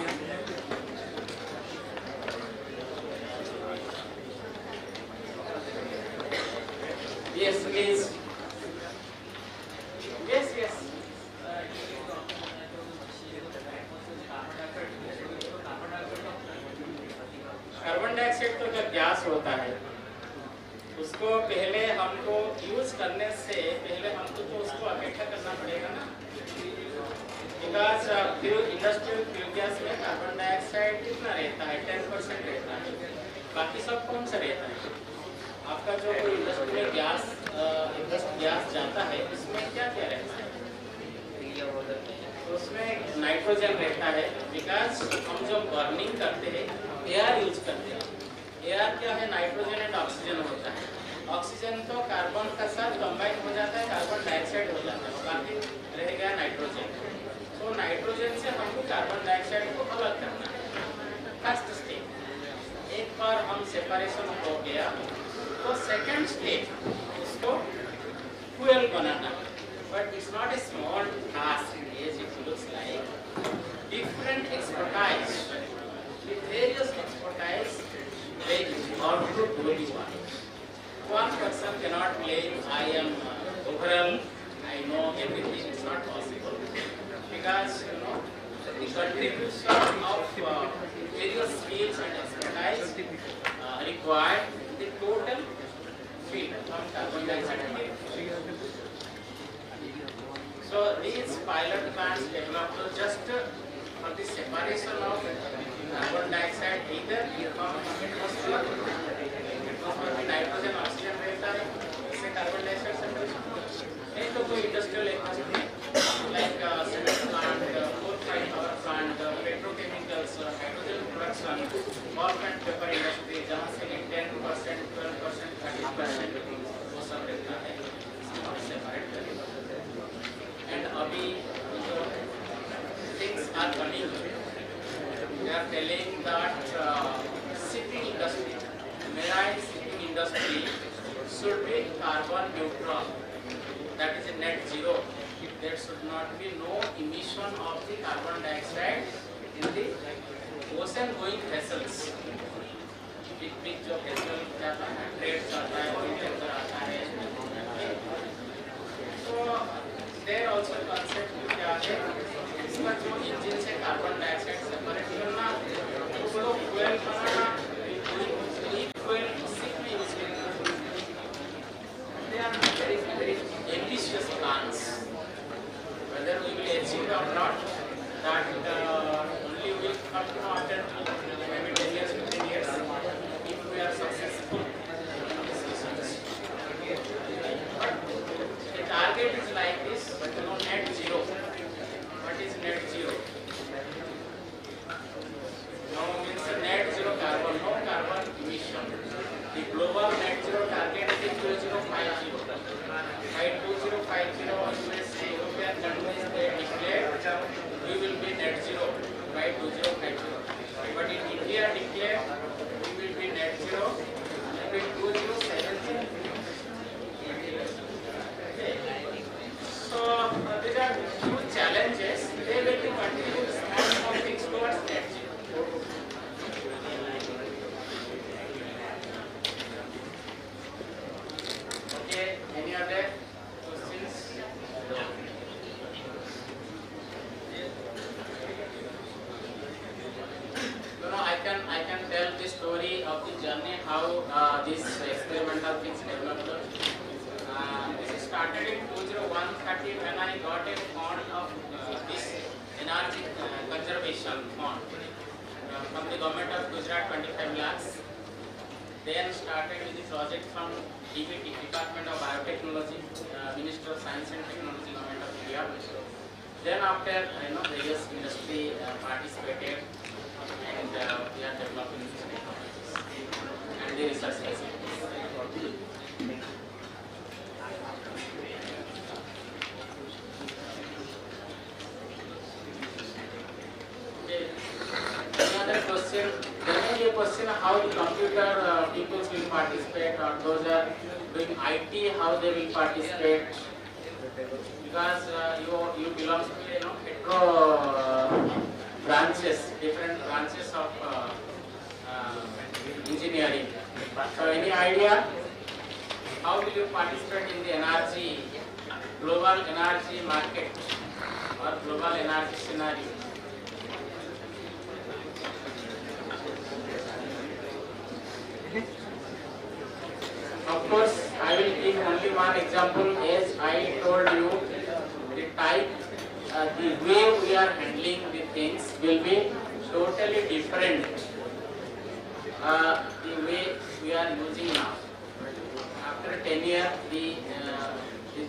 Yes, please. Yes. Carbon dioxide तो जब gas होता है, उसको पहले हमको use करने से पहले हमको तो उसको इकट्ठा करना पड़ेगा ना, बिकॉज इंडस्ट्रियल फ्यूल गैस में कार्बन डाइऑक्साइड कितना रहता है, 10% रहता है, बाकी सब कौन सा रहता है? आपका जो कोई इंडस्ट्रियल गैस जाता है, उसमें क्या क्या रहता है? उसमें नाइट्रोजन रहता है, बिकॉज हम जब बर्निंग करते हैं एयर यूज करते हैं। एयर क्या है? नाइट्रोजन एंड ऑक्सीजन होता है। ऑक्सीजन तो कार्बन के साथ कंबाइन हो जाता है, कार्बन डाइऑक्साइड हो जाता है, बाकी रह गया नाइट्रोजन। तो नाइट्रोजन से हमको कार्बन डाइऑक्साइड को अलग करना है, फर्स्ट स्टेप। एक बार हम सेपरेशन हो गया तो सेकंड स्टेप उसको फ्यूल बनाना है। But it's not a small task as it looks like. Different expertise, with various expertise, they have to do the work. One person cannot claim I am overall, I know everything. It's not possible because the contribution of various skills and expertise required the total field of carbon dioxide. So these pilot plants developed just for the separation of carbon dioxide either from atmosphere में nitrogen oxygen रहता है, इससे carbon dioxide separation. नहीं तो कोई industrial activity like cement plant, coal fire power plant, petrochemicals, hydrogen production, pulp and paper industry, जहाँ से 10%, 12%, 30% वो सब रहता है, सेपरेट करें। And अभी things are coming. They are telling that city industry, marine industry should be carbon neutral, that is a net zero. There should not be no emission of the carbon dioxide in the ocean going vessels. big जो vessel trade चलता है उनके अंदर आता है. So there also concept क्या है, इसका जो इंजन से कार्बन डाइऑक्साइड सेपरेट करना, उसको फ्यूल बनाना, फ्यूल उसी में यूज करना. They are very ambitious plans. Whether we will achieve or not, that only will come to know after maybe 10 years, 15 years, if we are successful in this research. But the target is like this, net zero. What is net zero? No means net zero carbon, no carbon emission. The global net zero target is 2050. By 2050, USA, European countries, they declare we will be net zero by 2050. But in India declare we will be net zero by 2070. So these are huge challenges. They will be continuing small things towards net zero. Okay, any other questions? I can tell the story of the journey how this experimental things developed. This started in 2013 when I got a fund of this energy conservation fund from the government of Gujarat, 25 lakhs. Then started with the project from DBT, Department of Biotechnology, Minister of Science and Technology, Government of India. Then after various industry participated, and we are developing these technologies and the research facilities. Okay. Another question. There may be a question how the computer people will participate, or those are doing IT, how they will participate. Because you belong to petro branches, different branches of engineering. So any idea how will you participate in the energy, global energy market or global energy scenario? Of course, I will give only one example. As I told you, the type, the way we are handling the things will be totally different. The way we are using now. After 10 years, the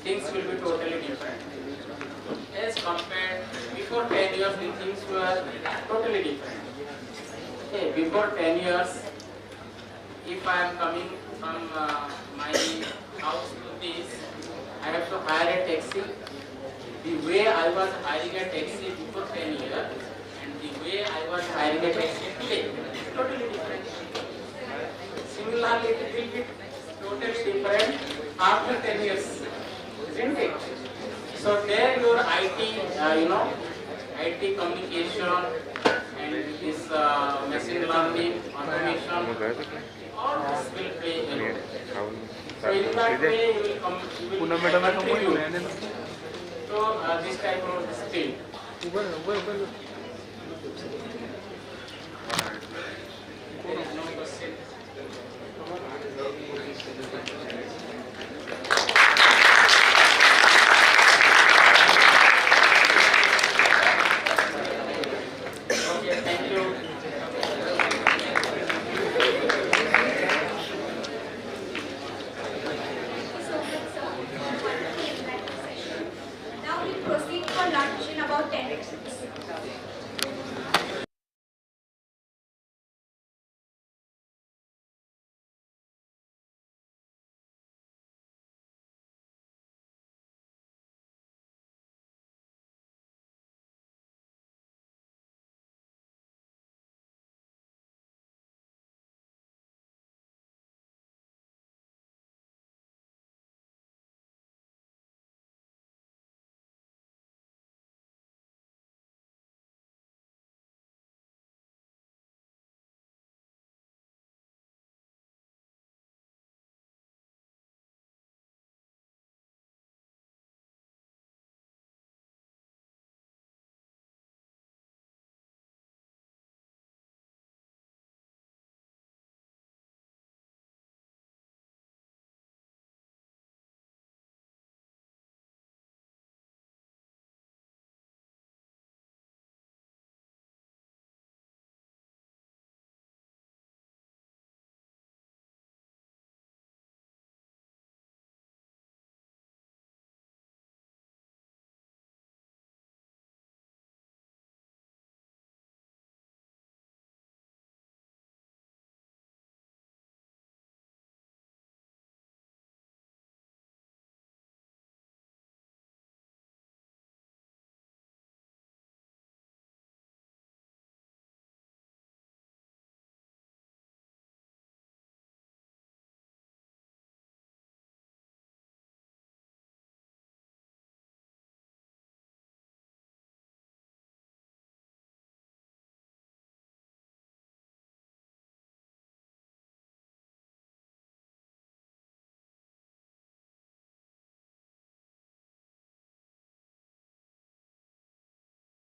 things will be totally different. As compared, before 10 years, the things were totally different. Okay, before 10 years, if I am coming from my house to this, I have to hire a taxi. The way I was hiring a taxi before 10 years and the way I was hiring a taxi today is totally different. Similarly, it will be totally different after 10 years, isn't it? So there your IT, IT communication and this machine learning, automation, all this will play a role. So in that way you will contribute to this type of skill.